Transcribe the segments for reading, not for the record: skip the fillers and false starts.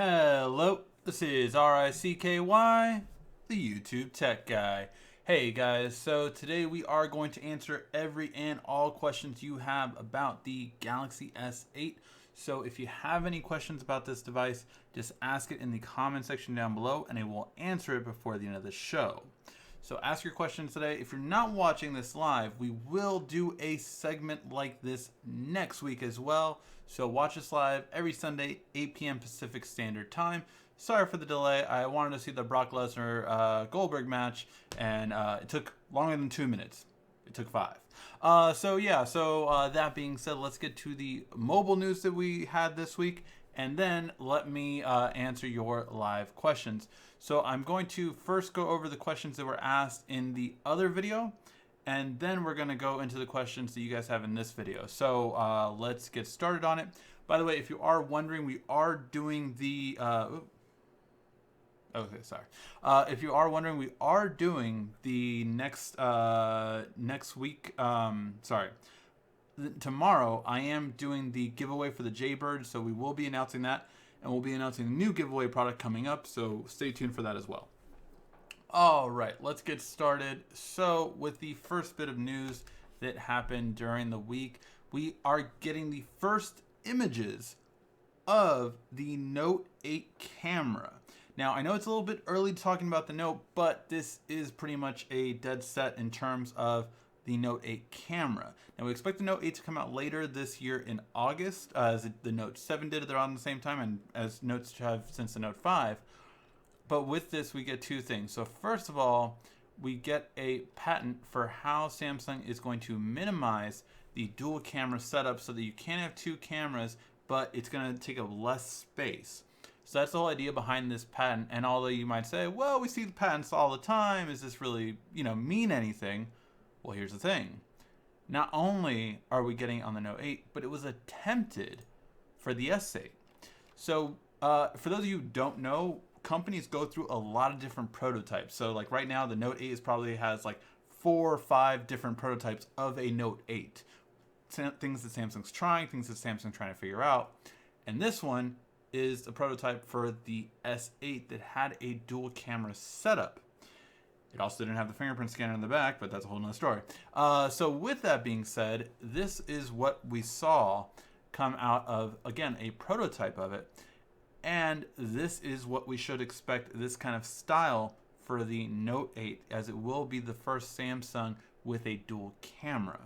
Hello, this is RICKY, the YouTube Tech Guy. Hey guys, so today we are going to answer every and all questions you have about the Galaxy S8. So if you have any questions about this device, just ask it in the comment section down below and I will answer it before the end of the show. So ask your questions today. If you're not watching this live, we will do a segment like this next week as well. So watch us live every Sunday, 8 p.m. Pacific Standard Time. Sorry for the delay. I wanted to see the Brock Lesnar Goldberg match, and it took longer than 2 minutes. It took 5. So that being said, let's get to the mobile news that we had this week, and then let me answer your live questions. So I'm going to first go over the questions that were asked in the other video, and then we're going to go into the questions that you guys have in this video. So let's get started on it. By the way, if you are wondering, we are doing the... Okay, sorry. If you are wondering, we are doing the next week. Tomorrow I am doing the giveaway for the Jaybird, so we will be announcing that, and we'll be announcing a new giveaway product coming up. So stay tuned for that as well. All right, let's get started. So with the first bit of news that happened during the week, we are getting the first images of the Note 8 camera. Now, I know it's a little bit early talking about the Note, but this is pretty much a dead set in terms of the Note 8 camera. Now, we expect the Note 8 to come out later this year in August, as the Note 7 did around the same time, and as Notes have since the Note 5. But with this, we get two things. So first of all, we get a patent for how Samsung is going to minimize the dual camera setup so that you can have two cameras, but it's going to take up less space. So that's the whole idea behind this patent. And although you might say, well, we see the patents all the time, is this really, mean anything? Well, here's the thing. Not only are we getting it on the Note 8, but it was attempted for the S8. So for those of you who don't know, companies go through a lot of different prototypes. So like right now, the Note 8 probably has like 4 or 5 different prototypes of a Note 8. Things that Samsung's trying, things that Samsung's trying to figure out. And this one is a prototype for the S8 that had a dual camera setup. It also didn't have the fingerprint scanner in the back, but that's a whole nother story. So with that being said, this is what we saw come out of, again, a prototype of it. And this is what we should expect, this kind of style for the Note 8, as it will be the first Samsung with a dual camera.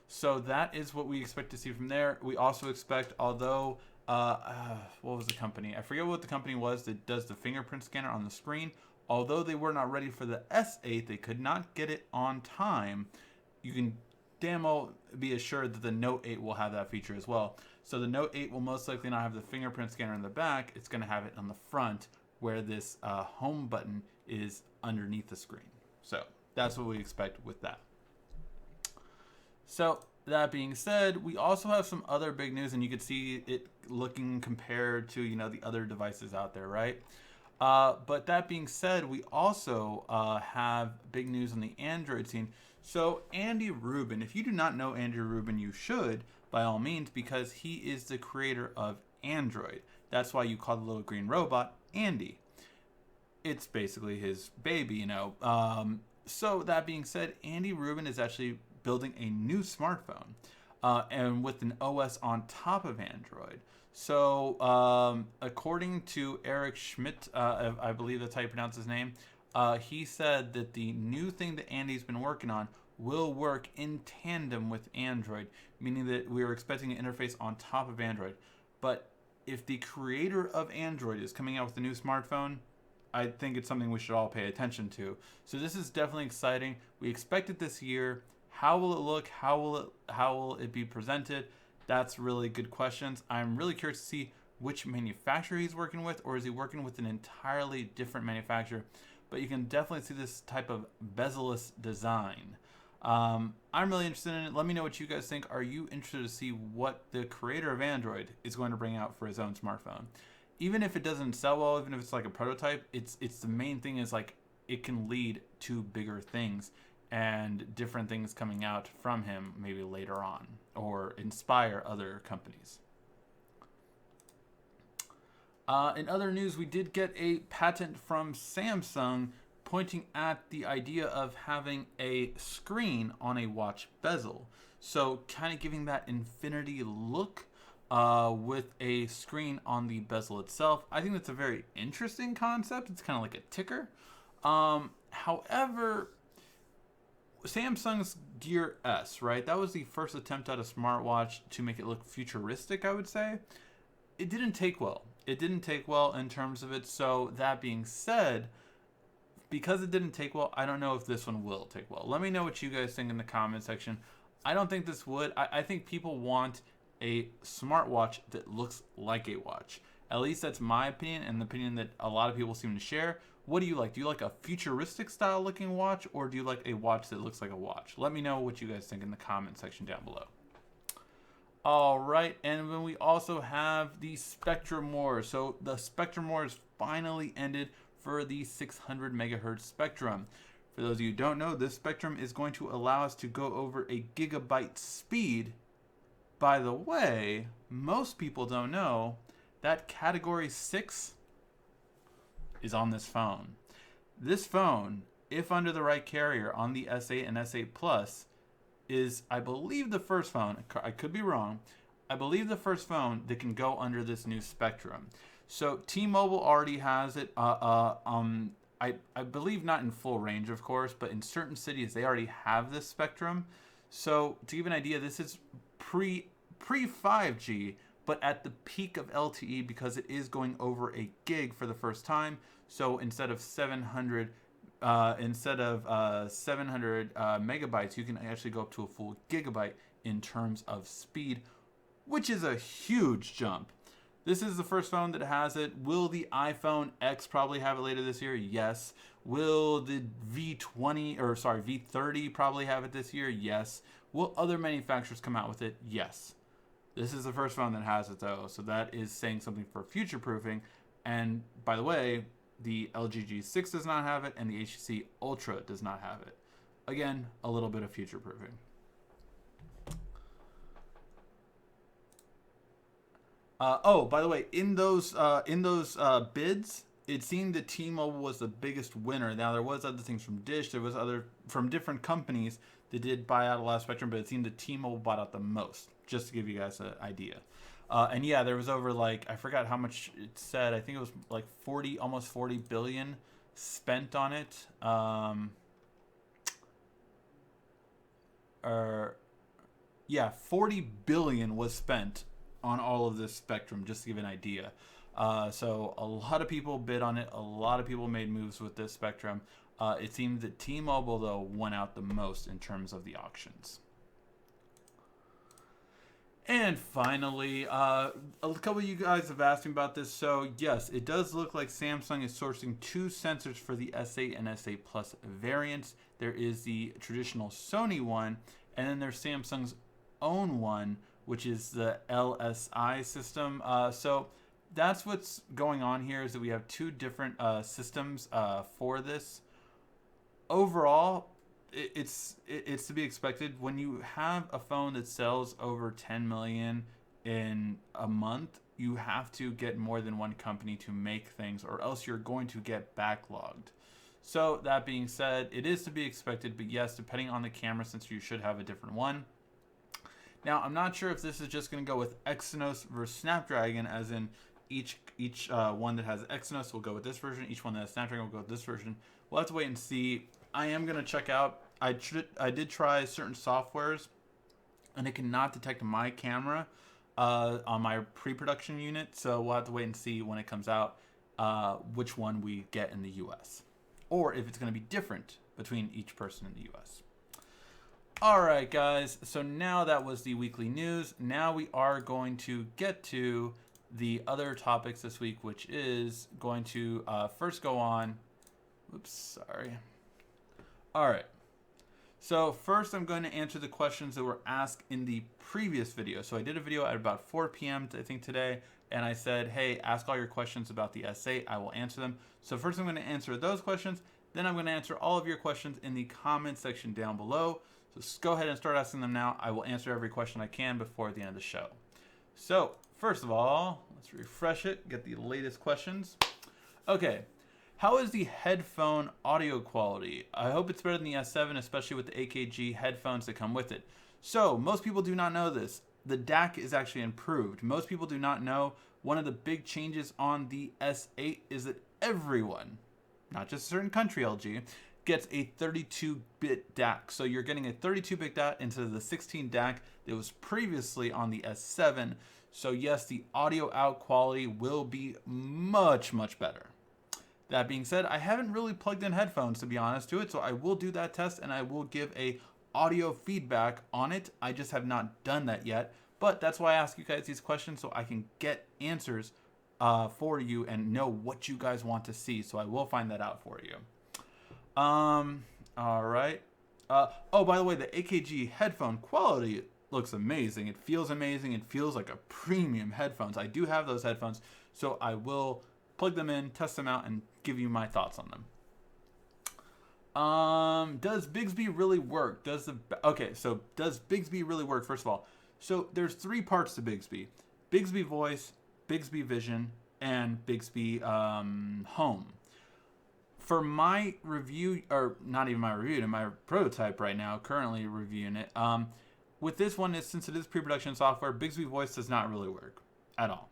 So that is what we expect to see from there. We also expect, although... what was the company? I forget what the company was that does the fingerprint scanner on the screen. Although they were not ready for the S8, they could not get it on time. You can damn well be assured that the Note 8 will have that feature as well. So the Note 8 will most likely not have the fingerprint scanner in the back. It's going to have it on the front where this home button is underneath the screen. So that's what we expect with that. So that being said, we also have some other big news, and you can see it looking compared to, the other devices out there, right? But that being said, we also have big news on the Android scene. So Andy Rubin, if you do not know Andy Rubin, you should, by all means, because he is the creator of Android. That's why you call the little green robot Andy. It's basically his baby, So that being said, Andy Rubin is actually building a new smartphone and with an OS on top of Android. So according to Eric Schmidt, I believe that's how you pronounce his name, he said that the new thing that Andy's been working on will work in tandem with Android, meaning that we are expecting an interface on top of Android. But if the creator of Android is coming out with a new smartphone, I think it's something we should all pay attention to. So this is definitely exciting. We expect it this year. How will it look? How will it be presented? That's really good questions. I'm really curious to see which manufacturer he's working with, or is he working with an entirely different manufacturer? But you can definitely see this type of bezel-less design. I'm really interested in it. Let me know what you guys think. Are you interested to see what the creator of Android is going to bring out for his own smartphone? Even if it doesn't sell well, even if it's like a prototype, it's the main thing is like it can lead to bigger things and different things coming out from him maybe later on or inspire other companies. In other news, we did get a patent from Samsung pointing at the idea of having a screen on a watch bezel. So kind of giving that infinity look with a screen on the bezel itself. I think that's a very interesting concept. It's kind of like a ticker. However, Samsung's Gear S, right? That was the first attempt at a smartwatch to make it look futuristic, I would say. It didn't take well. It didn't take well in terms of it. So that being said, because it didn't take well, I don't know if this one will take well. Let me know what you guys think in the comment section. I don't think this would. I think people want a smartwatch that looks like a watch. At least that's my opinion and the opinion that a lot of people seem to share. What do you like? Do you like a futuristic style looking watch, or do you like a watch that looks like a watch? Let me know what you guys think in the comment section down below. All right, and then we also have the Spectrum Wars. So the Spectrum Wars finally ended for the 600 megahertz spectrum. For those of you who don't know, this spectrum is going to allow us to go over a gigabyte speed. By the way, most people don't know that Category 6 is on this phone. This phone, if under the right carrier on the S8 and S8 Plus, is, I believe, the first phone, I could be wrong, I believe the first phone that can go under this new spectrum. So T-Mobile already has it. I believe not in full range, of course, but in certain cities they already have this spectrum. So to give an idea, this is pre 5G, but at the peak of LTE because it is going over a gig for the first time. So instead of 700 megabytes, you can actually go up to a full gigabyte in terms of speed, which is a huge jump. This is the first phone that has it. Will the iPhone X probably have it later this year? Yes. Will the V30 probably have it this year? Yes. Will other manufacturers come out with it? Yes. This is the first phone that has it though, so that is saying something for future proofing. And by the way, the LG G6 does not have it, and the HTC Ultra does not have it. Again, a little bit of future proofing. Oh, by the way, in those bids, it seemed that T-Mobile was the biggest winner. Now there was other things from Dish, there was other from different companies that did buy out a lot of spectrum, but it seemed that T-Mobile bought out the most. Just to give you guys an idea. And yeah, there was over I forgot how much it said. I think it was like almost 40 billion spent on it. Yeah, 40 billion was spent on all of this spectrum, just to give an idea. So a lot of people bid on it. A lot of people made moves with this spectrum. It seemed that T-Mobile, though, won out the most in terms of the auctions. And finally, a couple of you guys have asked me about this. So yes, it does look like Samsung is sourcing 2 sensors for the S8 and S8 Plus variants. There is the traditional Sony one, and then there's Samsung's own one, which is the LSI system. So that's what's going on here, is that we have 2 different systems for this. Overall, it's to be expected. When you have a phone that sells over 10 million in a month, you have to get more than one company to make things, or else you're going to get backlogged. So that being said, it is to be expected, but yes, depending on the camera, since you should have a different one. Now, I'm not sure if this is just going to go with Exynos versus Snapdragon, as in each one that has Exynos will go with this version, each one that has Snapdragon will go with this version. We'll have to wait and see. I am going to check out. I did try certain softwares, and it cannot detect my camera on my pre-production unit, so we'll have to wait and see when it comes out which one we get in the US, or if it's going to be different between each person in the US. Alright guys, so now that was the weekly news. Now we are going to get to the other topics this week, which is going to first go on. Oops, sorry. Alright, so first I'm going to answer the questions that were asked in the previous video. So I did a video at about 4 p.m. I think today, and I said, hey, ask all your questions about the S8. I will answer them. So first I'm going to answer those questions. Then I'm going to answer all of your questions in the comment section down below. So just go ahead and start asking them now. I will answer every question I can before the end of the show. So first of all, Let's refresh it, get the latest questions. Okay. How is the headphone audio quality? I hope it's better than the S7, especially with the AKG headphones that come with it. So, most people do not know this. The DAC is actually improved. Most people do not know one of the big changes on the S8 is that everyone, not just a certain country LG, gets a 32-bit DAC. So you're getting a 32-bit DAC instead of the 16 DAC that was previously on the S7. So yes, the audio out quality will be much, much better. That being said, I haven't really plugged in headphones, to be honest, to it, so I will do that test and I will give a audio feedback on it. I just have not done that yet, but that's why I ask you guys these questions, so I can get answers for you and know what you guys want to see. So I will find that out for you. All right. Oh, by the way, the AKG headphone quality looks amazing. It feels amazing. It feels like a premium headphones. I do have those headphones, so I will plug them in, test them out, and give you my thoughts on them. Does Bigsby really work? Does Bigsby really work? First of all, so there's 3 parts to Bigsby: Bigsby Voice, Bigsby Vision, and Bigsby Home. For my review, or not even my review, in my prototype right now, currently reviewing it, with this one, since it is pre-production software, Bigsby Voice does not really work at all.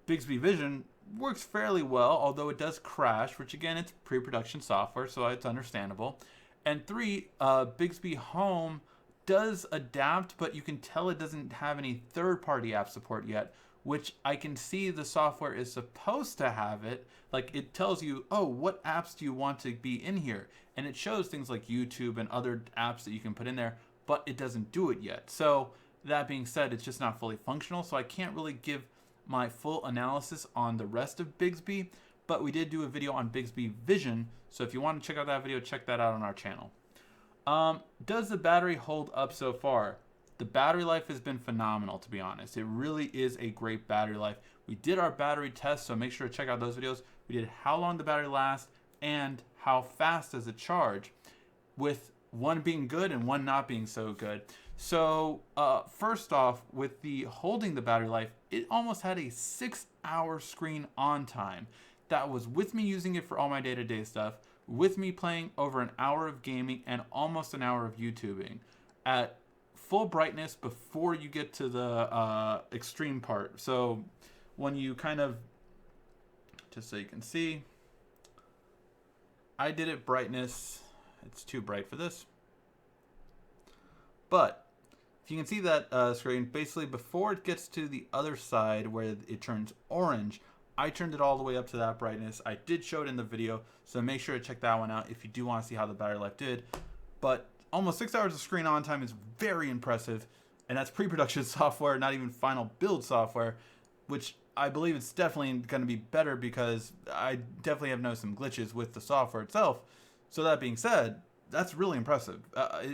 Bigsby Vision works fairly well, although it does crash, which again, it's pre-production software, so it's understandable. And 3, Bigsby Home does adapt, but you can tell it doesn't have any third-party app support yet, which I can see the software is supposed to have it. Like, it tells you, oh, what apps do you want to be in here? And it shows things like YouTube and other apps that you can put in there, but it doesn't do it yet. So that being said, it's just not fully functional, so I can't really give my full analysis on the rest of Bigsby, but we did do a video on Bigsby Vision, so if you want to check out that video, check that out on our channel. Does the battery hold up so far? The battery life has been phenomenal, to be honest. It really is a great battery life. We did our battery test, so make sure to check out those videos. We did how long the battery lasts and how fast does it charge, with one being good and one not being so good. So first off, with the holding the battery life, it almost had a 6-hour screen on time. That was with me using it for all my day-to-day stuff, with me playing over an hour of gaming and almost an hour of YouTubing at full brightness before you get to the extreme part. So when you kind of, just so you can see, I did it brightness, it's too bright for this, but if you can see that screen, basically before it gets to the other side where it turns orange, I turned it all the way up to that brightness. I did show it in the video, so make sure to check that one out if you do want to see how the battery life did. But almost 6 hours of screen on time is very impressive, and that's pre-production software, not even final build software, which I believe it's definitely going to be better because I definitely have noticed some glitches with the software itself. So that being said, that's really impressive.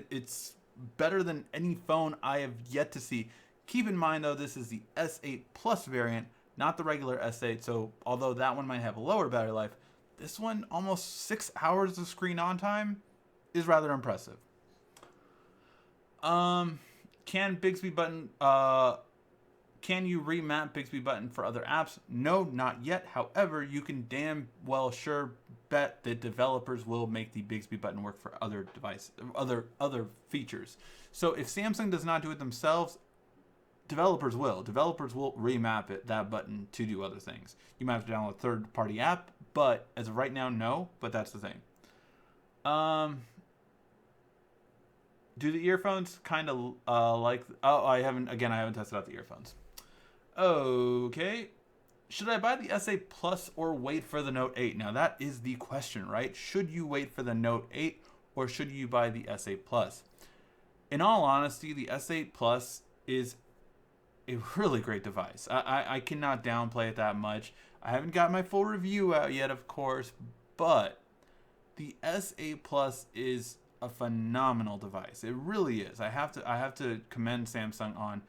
It's better than any phone I have yet to see. Keep in mind though, this is the S8 Plus variant, not the regular S8, so although that one might have a lower battery life, this one, almost 6 hours of screen on time, is rather impressive. Can Bigsby Button, can you remap Bigsby Button for other apps? No, not yet. However, you can damn well sure bet that developers will make the Bigsby Button work for other devices, other features. So if Samsung does not do it themselves, developers will. Developers will remap that button to do other things. You might have to download a third-party app, but as of right now, no. But that's the thing. Do the earphones kind of like? Oh, I haven't tested out the earphones. Okay. Should I buy the S8 Plus or wait for the Note 8? Now that is the question, right? Should you wait for the Note 8 or should you buy the S8 Plus? In all honesty, the S8 Plus is a really great device. I cannot downplay it that much. I haven't got my full review out yet, of course, but the S8 Plus is a phenomenal device. It really is. I have to commend Samsung on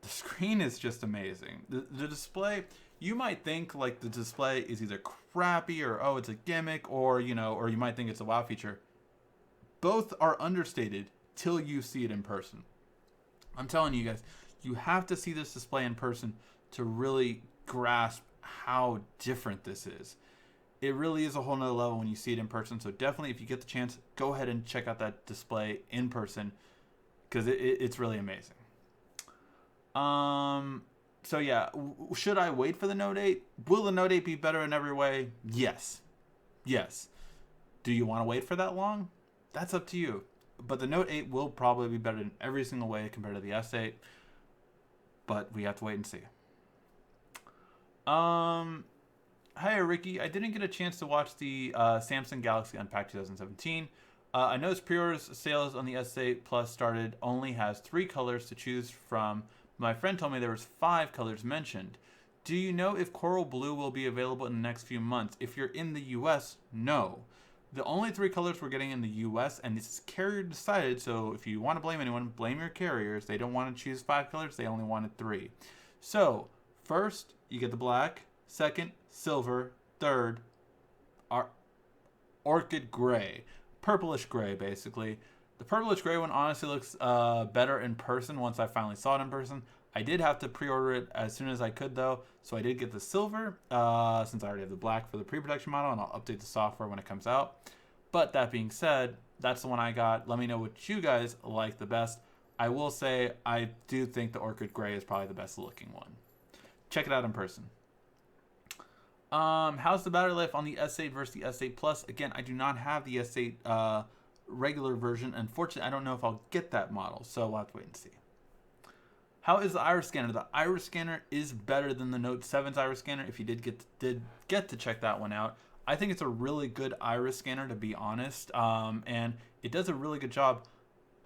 the screen. Is just amazing. The display, you might think like the display is either crappy or oh it's a gimmick or or you might think it's a wow feature. Both are understated till you see it in person. I'm telling you guys, you have to see this display in person to really grasp how different this is. It really is a whole nother level when you see it in person. So definitely, if you get the chance, go ahead and check out that display in person, because it's really amazing. So yeah, should I wait for the Note 8? Will the Note 8 be better in every way? Yes. Yes. Do you want to wait for that long? That's up to you. But the Note 8 will probably be better in every single way compared to the S8. But we have to wait and see. Hi, Ricky. I didn't get a chance to watch the Samsung Galaxy Unpacked 2017. I noticed pre-order sales on the S8 Plus started only has 3 colors to choose from. My friend told me there was 5 colors mentioned. Do you know if Coral Blue will be available in the next few months? If you're in the US, no. The only 3 colors we're getting in the US, and this is carrier decided, so if you want to blame anyone, blame your carriers. They don't want to choose 5 colors, they only wanted 3. So, first, you get the black. Second, silver. Third, orchid gray. Purplish gray, basically. The purplish gray one honestly looks better in person once I finally saw it in person. I did have to pre-order it as soon as I could, though, so I did get the silver, since I already have the black for the pre-production model, and I'll update the software when it comes out. But that being said, that's the one I got. Let me know what you guys like the best. I will say I do think the orchid gray is probably the best looking one. Check it out in person. How's the battery life on the S8 versus the S8 Plus? Again, I do not have the S8 regular version. Unfortunately, I don't know if I'll get that model, so we'll have to wait and see. How is the iris scanner? The iris scanner is better than the Note 7's iris scanner. If you did get to check that one out, I think it's a really good iris scanner, to be honest, and it does a really good job.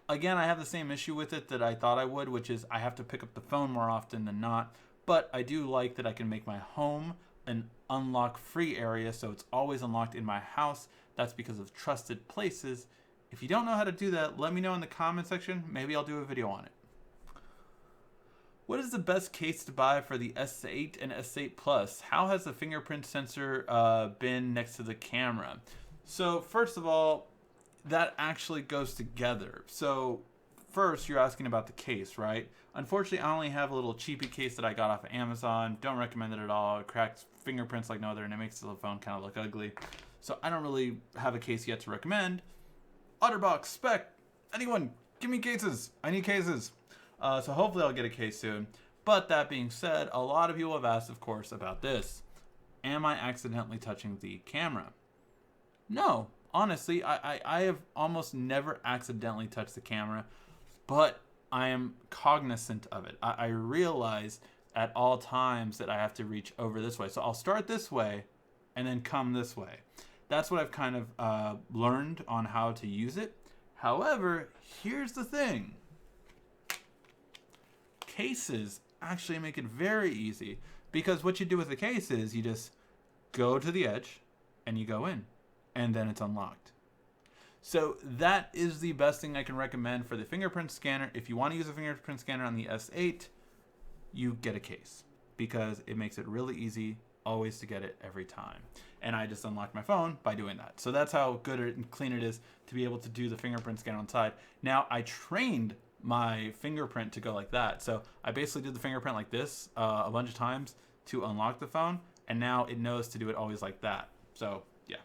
Again, I have the same issue with it that I thought I would, which is I have to pick up the phone more often than not. But I do like that I can make my home an unlock-free area, so it's always unlocked in my house. That's because of trusted places. If you don't know how to do that, let me know in the comment section. Maybe I'll do a video on it. What is the best case to buy for the S8 and S8 Plus? How has the fingerprint sensor been next to the camera? So first of all, that actually goes together. So first, you're asking about the case, right? Unfortunately, I only have a little cheapy case that I got off of Amazon. Don't recommend it at all. It cracks fingerprints like no other, and it makes the phone kind of look ugly. So I don't really have a case yet to recommend. Otterbox, Spec, anyone, give me cases. I need cases. So hopefully I'll get a case soon. But that being said, a lot of people have asked, of course, about this. Am I accidentally touching the camera? No. Honestly, I have almost never accidentally touched the camera, but I am cognizant of it. I realize at all times that I have to reach over this way. So I'll start this way and then come this way. That's what I've kind of learned on how to use it. However, here's the thing. Cases actually make it very easy, because what you do with the case is you just go to the edge and you go in, and then it's unlocked. So that is the best thing I can recommend for the fingerprint scanner. If you want to use a fingerprint scanner on the S8, you get a case, because it makes it really easy always to get it every time. And I just unlocked my phone by doing that. So that's how good and clean it is to be able to do the fingerprint scan on the side. Now, I trained my fingerprint to go like that. So I basically did the fingerprint like this a bunch of times to unlock the phone, and now it knows to do it always like that. So yeah.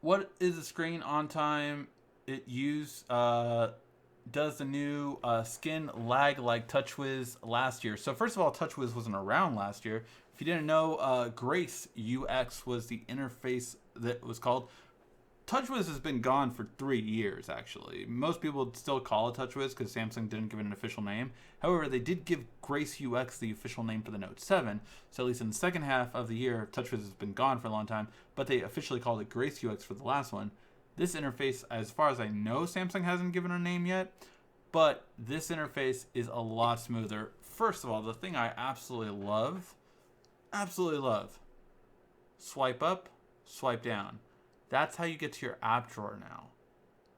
What is the screen on time it use? Does the new skin lag like TouchWiz last year? So first of all, TouchWiz wasn't around last year. If you didn't know, Grace UX was the interface that was called. TouchWiz has been gone for 3 years, actually. Most people still call it TouchWiz because Samsung didn't give it an official name. However, they did give Grace UX the official name for the Note 7. So at least in the second half of the year, TouchWiz has been gone for a long time, but they officially called it Grace UX for the last one. This interface, as far as I know, Samsung hasn't given a name yet, but this interface is a lot smoother. First of all, the thing I absolutely love, swipe up, swipe down. That's how you get to your app drawer now.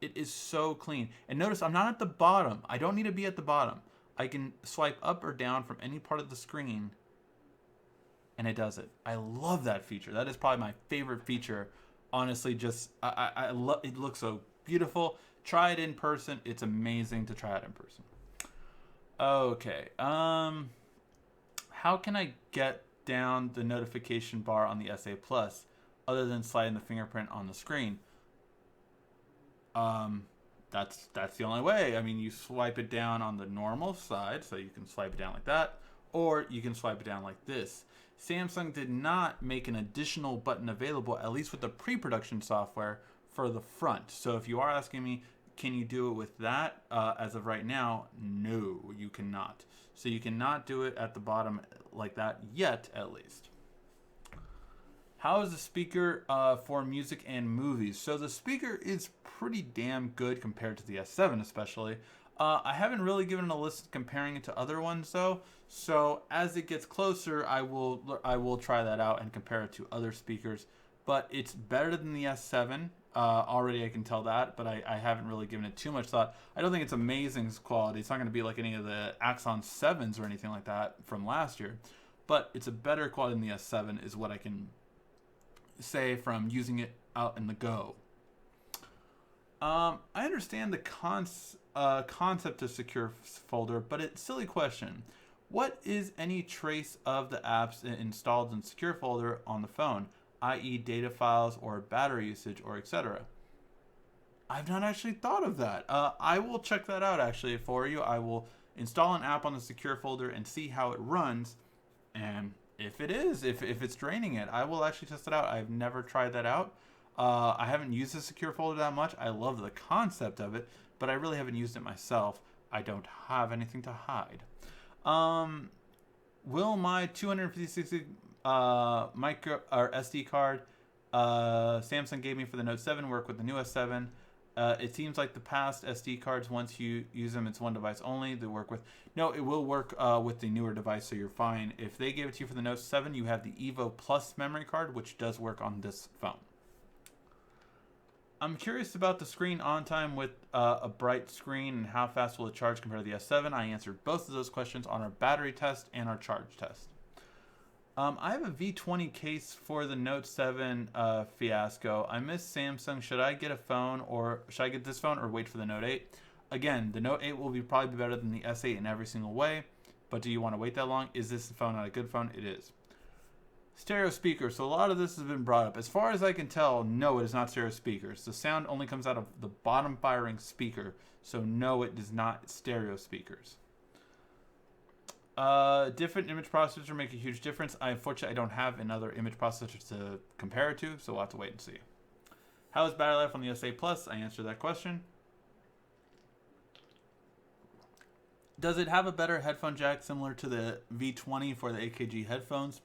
It is so clean. And notice I'm not at the bottom. I don't need to be at the bottom. I can swipe up or down from any part of the screen, and it does it. I love that feature. That is probably my favorite feature. Honestly, just I love it. Looks so beautiful. Try it in person. It's amazing to try it in person. Okay. How can I get down the notification bar on the SA Plus other than sliding the fingerprint on the screen? Um, that's the only way. I mean, you swipe it down on the normal side, so you can swipe it down like that, or you can swipe it down like this. Samsung did not make an additional button available, at least with the pre-production software, for the front. So if you are asking me, can you do it with that? As of right now, no, you cannot. So you cannot do it at the bottom like that yet, at least. How is the speaker for music and movies? So the speaker is pretty damn good compared to the S7 especially. I haven't really given it a list comparing it to other ones though. So as it gets closer, I will try that out and compare it to other speakers. But it's better than the S7. Already I can tell that, but I haven't really given it too much thought. I don't think it's amazing quality. It's not going to be like any of the Axon 7s or anything like that from last year. But it's a better quality than the S7 is what I can say from using it out in the go. I understand the concept of secure folder, but it's a silly question. What is any trace of the apps installed in secure folder on the phone, i.e. data files or battery usage or etc.? I've not actually thought of that. I will check that out actually for you. I will install an app on the secure folder and see how it runs, and if it's draining it, I will actually test it out. I've never tried that out. I haven't used the secure folder that much. I love the concept of it, but I really haven't used it myself. I don't have anything to hide. Will my 256 micro or SD card Samsung gave me for the Note 7 work with the new S7? It seems like the past SD cards, once you use them, it's one device only. They work with... No, it will work with the newer device, so you're fine. If they gave it to you for the Note 7, you have the Evo Plus memory card, which does work on this phone. I'm curious about the screen on time with a bright screen and how fast will it charge compared to the S7. I answered both of those questions on our battery test and our charge test. I have a V20 case for the Note 7 fiasco. I miss Samsung. Should I get a phone, or should I get this phone or wait for the Note 8? Again, the Note 8 will probably be better than the S8 in every single way, but do you want to wait that long? Is this phone not a good phone? It is. Stereo speakers. So a lot of this has been brought up. As far as I can tell, no, it is not stereo speakers. The sound only comes out of the bottom firing speaker, so no, it is not stereo speakers. Different image processor make a huge difference. Unfortunately, I don't have another image processor to compare it to, so we'll have to wait and see. How is battery life on the SA Plus? I answered that question. Does it have a better headphone jack similar to the V20 for the AKG headphones?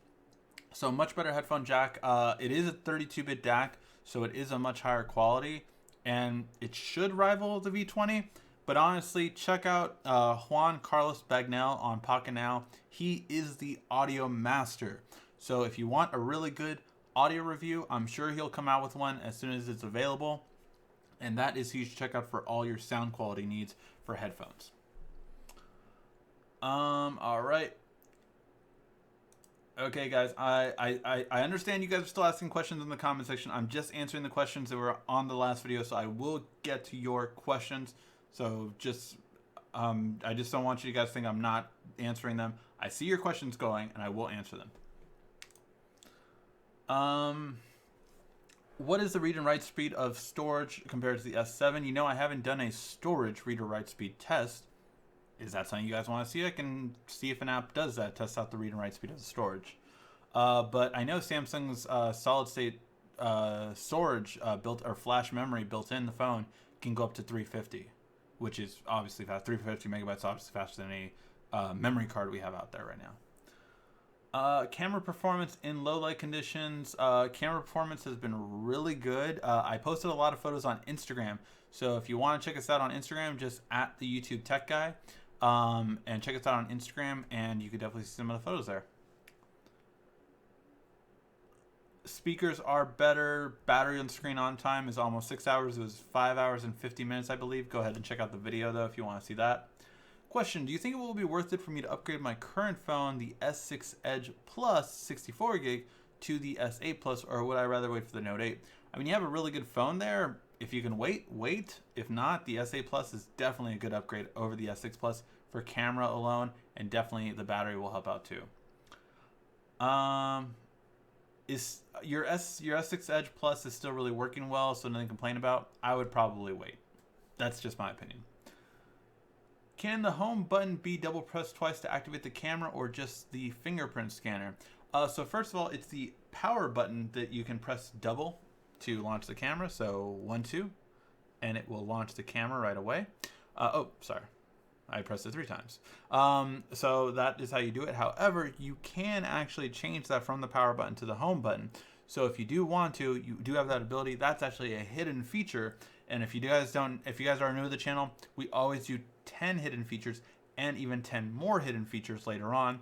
So much better headphone jack. It is a 32-bit DAC, so it is a much higher quality, and it should rival the V20. But honestly, check out Juan Carlos Bagnell on Pocket Now. He is the audio master. So if you want a really good audio review, I'm sure he'll come out with one as soon as it's available. And that is huge to check out for all your sound quality needs for headphones. All right. Okay, guys, I understand you guys are still asking questions in the comment section. I'm just answering the questions that were on the last video, so I will get to your questions. So just, I just don't want you guys to think I'm not answering them. I see your questions going, and I will answer them. What is the read and write speed of storage compared to the S7? You know, I haven't done a storage read or write speed test. Is that something you guys want to see? I can see if an app does that, test out the read and write speed of the storage. But I know Samsung's solid state storage built, or flash memory built in the phone, can go up to 350. Which is obviously fast. 350 megabytes, obviously faster than any memory card we have out there right now. Camera performance in low light conditions. Camera performance has been really good. I posted a lot of photos on Instagram. So if you want to check us out on Instagram, just at the YouTube Tech Guy. And check us out on Instagram, and you can definitely see some of the photos there. Speakers are better. Battery on screen on time is almost 6 hours. It was 5 hours and 50 minutes, I believe. Go ahead and check out the video, though, if you want to see that. Question, do you think it will be worth it for me to upgrade my current phone, the S6 Edge Plus 64 gig, to the S8 Plus, or would I rather wait for the Note 8? I mean, you have a really good phone there. If you can wait. If not, the S8 Plus is definitely a good upgrade over the S6 Plus for camera alone, and definitely the battery will help out too. Is your S6 Edge Plus is still really working well, so nothing to complain about? I would probably wait. That's just my opinion. Can the home button be double pressed twice to activate the camera, or just the fingerprint scanner? So first of all, it's the power button that you can press double to launch the camera. So 1, 2, and it will launch the camera right away. Oh, sorry. I pressed it 3 times. So that is how you do it. However, you can actually change that from the power button to the home button. So if you do want to, you do have that ability. That's actually a hidden feature. And if you guys are new to the channel, we always do 10 hidden features and even 10 more hidden features later on.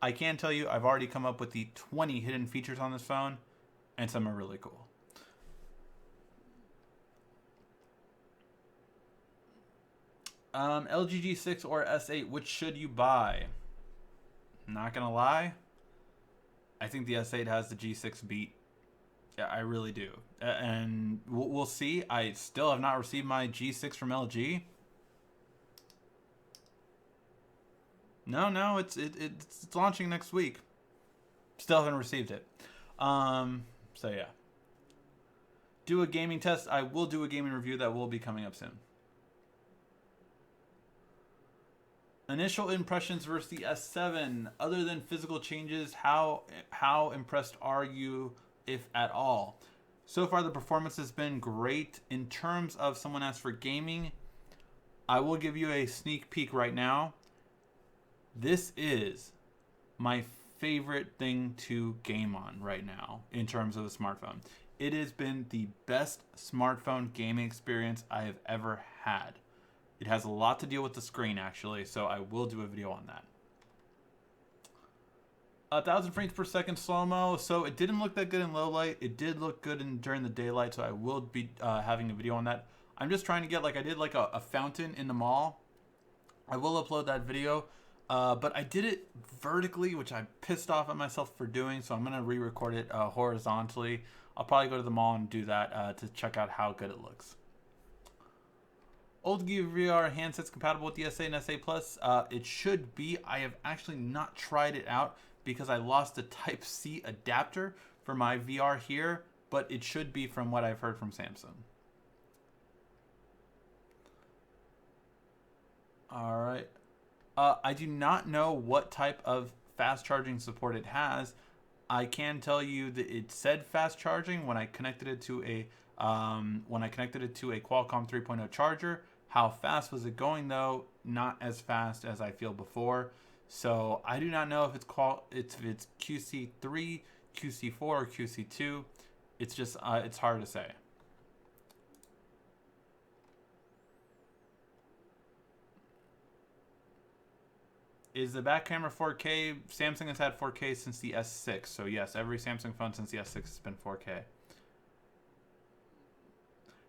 I can tell you, I've already come up with the 20 hidden features on this phone, and some are really cool. LG G6 or S8, which should you buy? Not gonna lie, I think the S8 has the G6 beat. Yeah, I really do. And we'll see. I still have not received my G6 from LG. No, it's launching next week. Still haven't received it. So yeah. Do a gaming test. I will do a gaming review that will be coming up soon. Initial impressions versus the S7. Other than physical changes, how impressed are you, if at all? So far, the performance has been great. In terms of someone asked for gaming, I will give you a sneak peek right now. This is my favorite thing to game on right now in terms of the smartphone. It has been the best smartphone gaming experience I have ever had. It has a lot to deal with the screen, actually, so I will do a video on that. 1,000 frames per second slow-mo. So it didn't look that good in low light. It did look good during the daylight, so I will be having a video on that. I'm just trying to get, like, I did like a fountain in the mall. I will upload that video, but I did it vertically, which I'm pissed off at myself for doing, so I'm going to re-record it horizontally. I'll probably go to the mall and do that to check out how good it looks. Old Gear VR handsets compatible with the S8 and S8 Plus? It should be. I have actually not tried it out because I lost the Type-C adapter for my VR here, but it should be from what I've heard from Samsung. All right. I do not know what type of fast charging support it has. I can tell you that it said fast charging when I connected it to a Qualcomm 3.0 charger. How fast was it going though? Not as fast as I feel before. So I do not know if it's QC3, QC4, or QC2. It's just it's hard to say. Is the back camera 4K? Samsung has had 4K since the S6. So yes, every Samsung phone since the S6 has been 4K.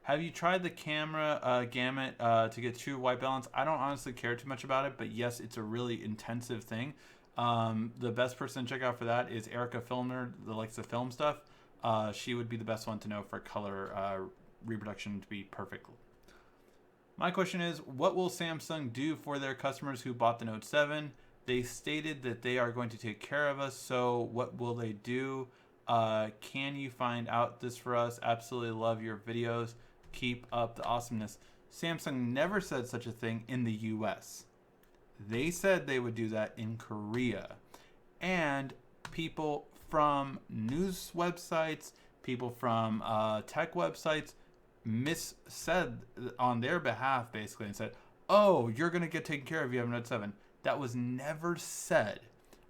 Have you tried the camera gamut to get true white balance? I don't honestly care too much about it, but yes, it's a really intensive thing. The best person to check out for that is Erica Filmer, that likes to film stuff. She would be the best one to know for color reproduction to be perfect. My question is, what will Samsung do for their customers who bought the Note 7? They stated that they are going to take care of us, so what will they do? Can you find out this for us? Absolutely love your videos. Keep up the awesomeness. Samsung never said such a thing in the US. They said they would do that in Korea. And people from news websites, people from tech websites said on their behalf basically and said, oh, you're going to get taken care of if you have a Note 7. That was never said,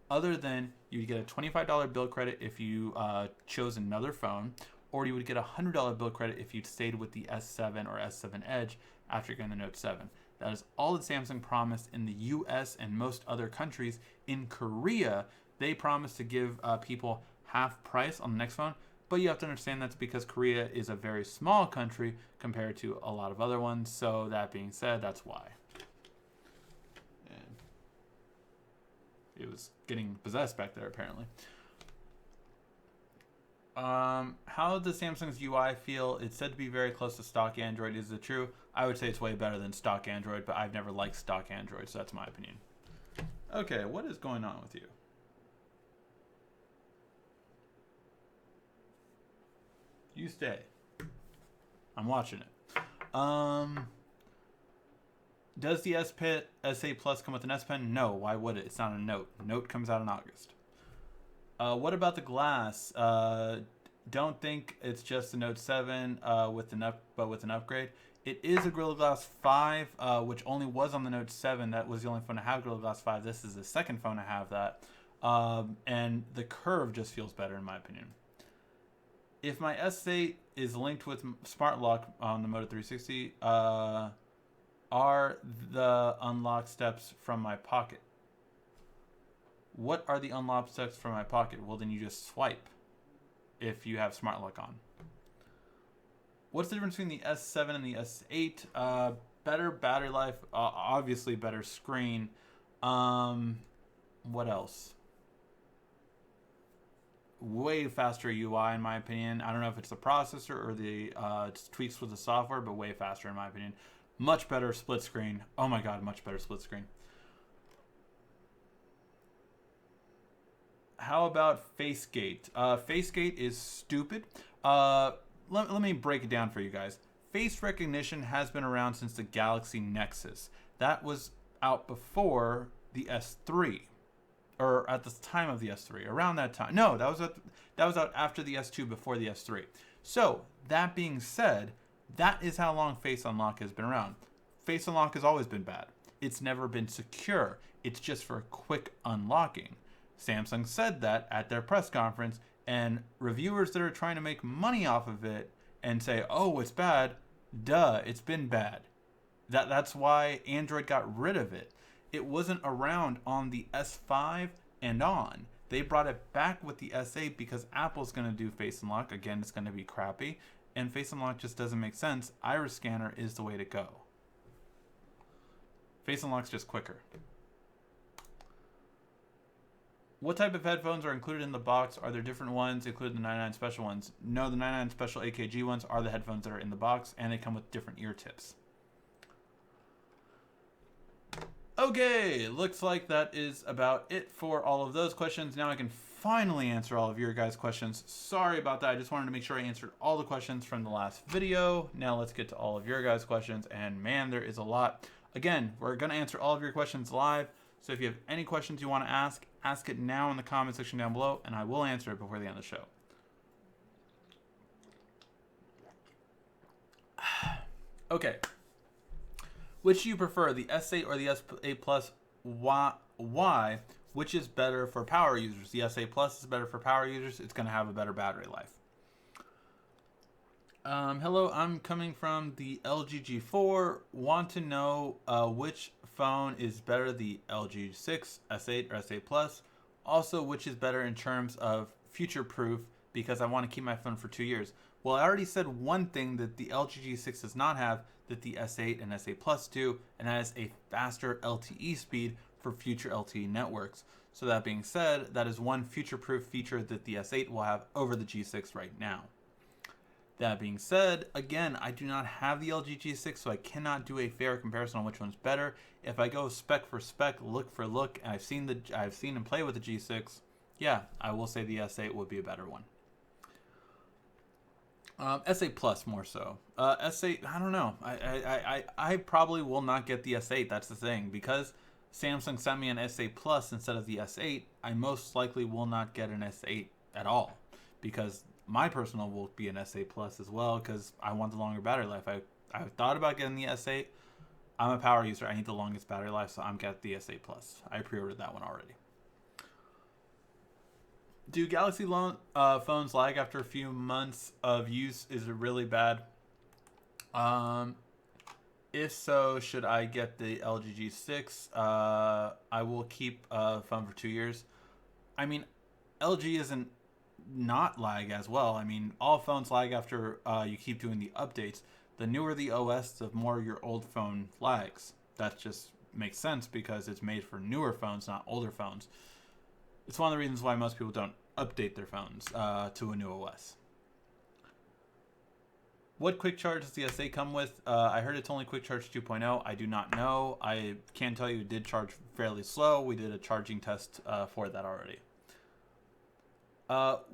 other than you get a $25 bill credit if you chose another phone, or you would get a $100 bill credit if you stayed with the S7 or S7 Edge after getting the Note 7. That is all that Samsung promised in the US and most other countries. In Korea, they promised to give people half price on the next phone, but you have to understand that's because Korea is a very small country compared to a lot of other ones. So that being said, that's why. And it was getting possessed back there apparently. How does Samsung's UI feel? It's said to be very close to stock Android. Is it true? I would say it's way better than stock Android, but I've never liked stock Android, so that's my opinion. Okay, what is going on with you? You stay. I'm watching it. Does the S8 Plus come with an S Pen? No. Why would it? It's not a Note. Note comes out in August. What about the glass? Don't think it's just the Note 7 with an upgrade. It is a Gorilla Glass 5, which only was on the Note 7. That was the only phone to have Gorilla Glass 5. This is the second phone to have that. And the curve just feels better in my opinion. If my S8 is linked with Smart Lock on the Moto 360, are the unlock steps from my pocket? What are the unlock steps from my pocket? Well, then you just swipe if you have Smart Lock on. What's the difference between the S7 and the S8? Better battery life, obviously better screen. What else? Way faster UI in my opinion. I don't know if it's the processor or the tweaks with the software, but way faster in my opinion. Much better split screen. Oh my god, much better split screen. How about FaceGate? FaceGate is stupid. Let me break it down for you guys. Face recognition has been around since the Galaxy Nexus. That was out before the S3. Or at the time of the S3, around that time. No, that was out after the S2, before the S3. So, that being said, that is how long Face Unlock has been around. Face Unlock has always been bad. It's never been secure. It's just for quick unlocking. Samsung said that at their press conference, and reviewers that are trying to make money off of it and say, oh, it's bad, duh, it's been bad. That's why Android got rid of it. It wasn't around on the S5 and on. They brought it back with the S8 because Apple's going to do Face Unlock. Again, it's going to be crappy. And Face Unlock just doesn't make sense. Iris scanner is the way to go. Face Unlock's just quicker. What type of headphones are included in the box? Are there different ones, including the 99 special ones? No, the 99 special AKG ones are the headphones that are in the box, and they come with different ear tips. Okay, looks like that is about it for all of those questions. Now I can finally answer all of your guys' questions. Sorry about that. I just wanted to make sure I answered all the questions from the last video. Now let's get to all of your guys' questions. And man, there is a lot. Again, we're going to answer all of your questions live. So if you have any questions you want to ask it now in the comment section down below, and I will answer it before the end of the show. Okay. Which do you prefer, the S8 or the S8 Plus? Why? Which is better for power users? The S8 Plus is better for power users. It's going to have a better battery life. Hello, I'm coming from the LG G4. Want to know which phone is better, the LG G6, S8, or S8 Plus? Also, which is better in terms of future-proof, because I want to keep my phone for 2 years. Well, I already said one thing that the LG G6 does not have that the S8 and S8 Plus do, and that is a faster LTE speed for future LTE networks. So that being said, that is one future-proof feature that the S8 will have over the G6 right now. That being said, again, I do not have the LG G6, so I cannot do a fair comparison on which one's better. If I go spec for spec, look for look, and I've seen and play with the G6, yeah, I will say the S8 would be a better one. S8 Plus more so. S8, I don't know. I probably will not get the S8. That's the thing. Because Samsung sent me an S8 Plus instead of the S8, I most likely will not get an S8 at all. Because my personal will be an S8 Plus as well, because I want the longer battery life. I thought about getting the S8. I'm a power user. I need the longest battery life, so I'm getting the S8 Plus. I pre-ordered that one already. Do Galaxy phones lag after a few months of use? Is it really bad? If so, should I get the LG G6? I will keep a phone for 2 years. I mean, LG isn't not lag as well. I mean, all phones lag after you keep doing the updates. The newer the OS, the more your old phone lags. That just makes sense because it's made for newer phones, not older phones. It's one of the reasons why most people don't update their phones to a new OS. What quick charge does the SA come with? I heard it's only quick charge 2.0. I do not know. I can tell you it did charge fairly slow. We did a charging test for that already.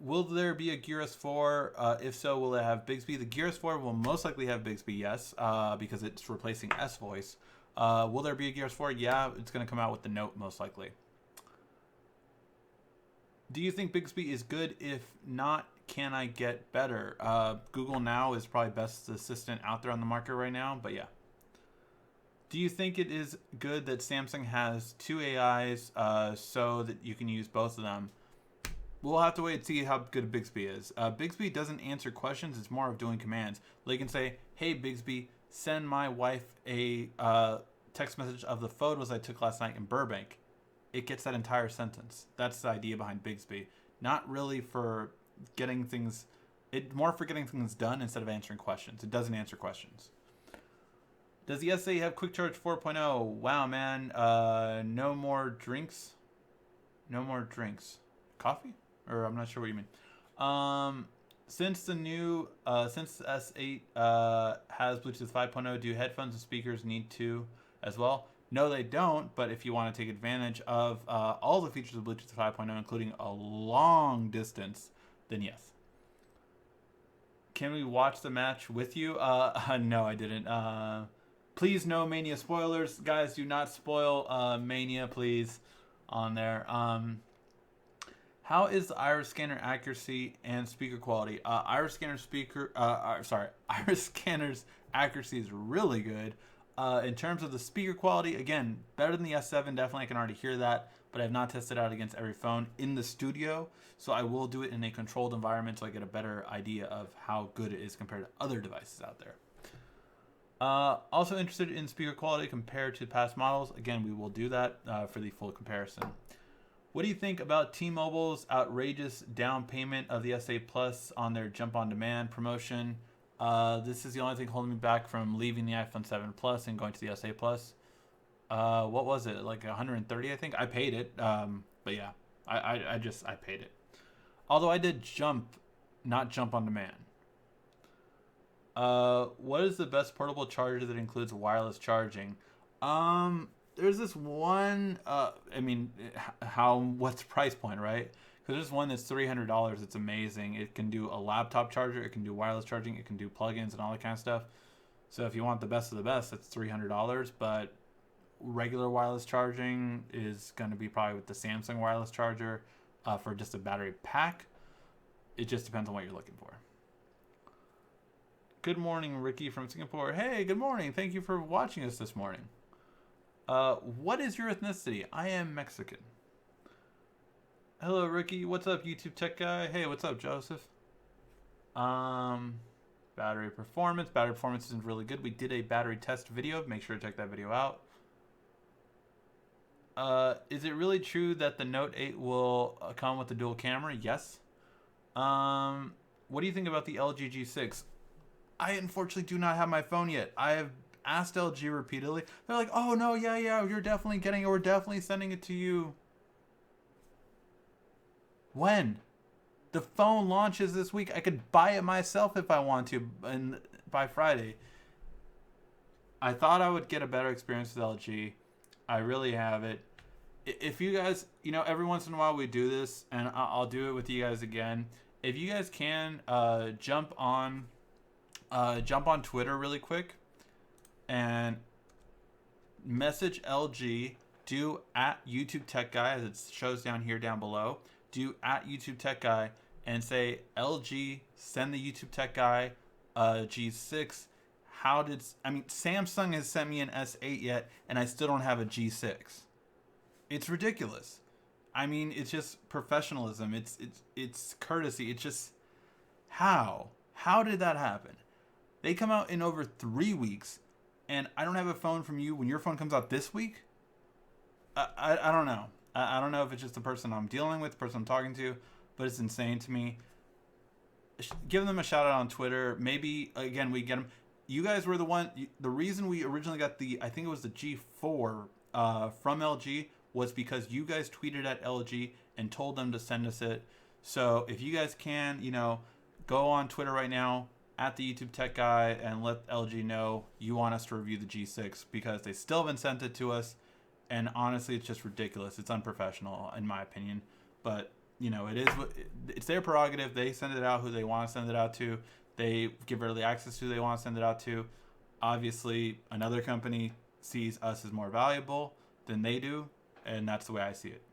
Will there be a Gear S4? If so, will it have Bixby? The Gear S4 will most likely have Bixby, yes, because it's replacing S Voice. Will there be a Gear S4? Yeah, it's going to come out with the Note most likely. Do you think Bixby is good? If not, can I get better? Google Now is probably best assistant out there on the market right now, but yeah. Do you think it is good that Samsung has two AIs so that you can use both of them? We'll have to wait and see how good Bixby is. Bixby doesn't answer questions. It's more of doing commands. They can say, hey, Bixby, send my wife a text message of the photos I took last night in Burbank. It gets that entire sentence. That's the idea behind Bixby. Not really for getting things... more for getting things done instead of answering questions. It doesn't answer questions. Does the SA have Quick Charge 4.0? Wow, man. No more drinks? No more drinks. Coffee? Or I'm not sure what you mean. Since the S8 has Bluetooth 5.0, do headphones and speakers need to as well? No, they don't. But if you want to take advantage of all the features of Bluetooth 5.0, including a long distance, then yes. Can we watch the match with you? No, I didn't. Please, no Mania spoilers, guys. Do not spoil Mania, please, on there. How is the iris scanner accuracy and speaker quality? Iris scanner's accuracy is really good. In terms of the speaker quality, again, better than the S7. Definitely, I can already hear that, but I have not tested out against every phone in the studio. So I will do it in a controlled environment so I get a better idea of how good it is compared to other devices out there. Also interested in speaker quality compared to past models. Again, we will do that for the full comparison. What do you think about T-Mobile's outrageous down payment of the SA Plus on their Jump on Demand promotion? This is the only thing holding me back from leaving the iPhone 7 Plus and going to the SA Plus. What was it? Like 130, I think. I paid it. But yeah, I paid it. Although I did not Jump on Demand. What is the best portable charger that includes wireless charging? There's this one, what's the price point, right? Because there's one that's $300. It's amazing. It can do a laptop charger. It can do wireless charging. It can do plugins and all that kind of stuff. So if you want the best of the best, that's $300. But regular wireless charging is going to be probably with the Samsung wireless charger for just a battery pack. It just depends on what you're looking for. Good morning, Ricky from Singapore. Hey, good morning. Thank you for watching us this morning. What is your ethnicity? I am Mexican. Hello, Ricky. What's up, YouTube tech guy? Hey, what's up, Joseph? Battery performance. Battery performance isn't really good. We did a battery test video. Make sure to check that video out. Is it really true that the Note 8 will come with the dual camera? Yes. What do you think about the LG G6? I unfortunately do not have my phone yet. I have asked LG repeatedly. They're like, oh no, yeah, you're definitely getting it. We're definitely sending it to you. When? The phone launches this week. I could buy it myself if I want to, and by Friday. I thought I would get a better experience with LG. I really have it. If you guys, every once in a while we do this, and I'll do it with you guys again. If you guys can jump on Twitter really quick and message LG, do at YouTube Tech Guy, as it shows down here down below. Do at YouTube Tech Guy and say, LG, send the YouTube Tech Guy G6. Samsung has sent me an S8 yet, and I still don't have a G6. It's ridiculous. It's just professionalism. It's courtesy. It's just, how did that happen? They come out in over 3 weeks, and I don't have a phone from you when your phone comes out this week? I don't know. I don't know if it's just the person I'm dealing with, the person I'm talking to, but it's insane to me. Give them a shout out on Twitter. Maybe, again, we get them. You guys were the reason we originally got I think it was the G4 from LG was because you guys tweeted at LG and told them to send us it. So if you guys can, go on Twitter right now at the YouTube Tech Guy and let LG know you want us to review the G6 because they still haven't sent it to us. And honestly, it's just ridiculous. It's unprofessional, in my opinion. But it's their prerogative. They send it out who they want to send it out to. They give early access to who they want to send it out to. Obviously, another company sees us as more valuable than they do, and that's the way I see it.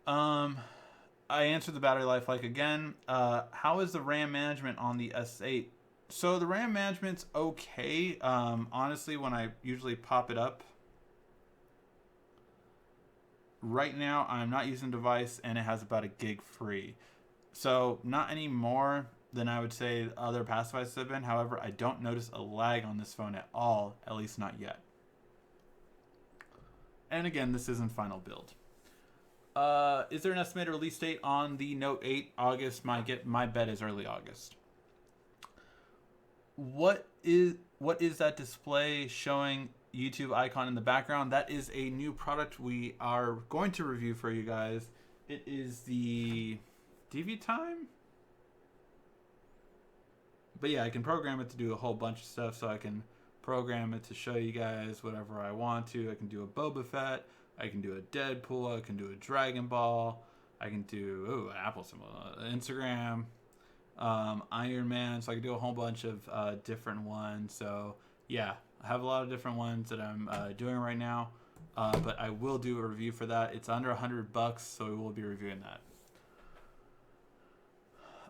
I answered the battery life like again. How is the RAM management on the S8? So the RAM management's okay. Honestly, when I usually pop it up, right now I'm not using the device and it has about a gig free. So not any more than I would say other past devices have been. However, I don't notice a lag on this phone at all, at least not yet. And again, this isn't final build. Is there an estimated release date on the Note 8? August. My bet is early August. What is that display showing YouTube icon in the background? That is a new product we are going to review for you guys. It is the DV Time. But yeah, I can program it to do a whole bunch of stuff. So I can program it to show you guys whatever I want to. I can do a Boba Fett. I can do a Deadpool. I can do a Dragon Ball. I can do Apple symbol, Instagram, Iron Man. So I can do a whole bunch of different ones. So yeah, I have a lot of different ones that I'm doing right now. But I will do a review for that. It's under $100, so we will be reviewing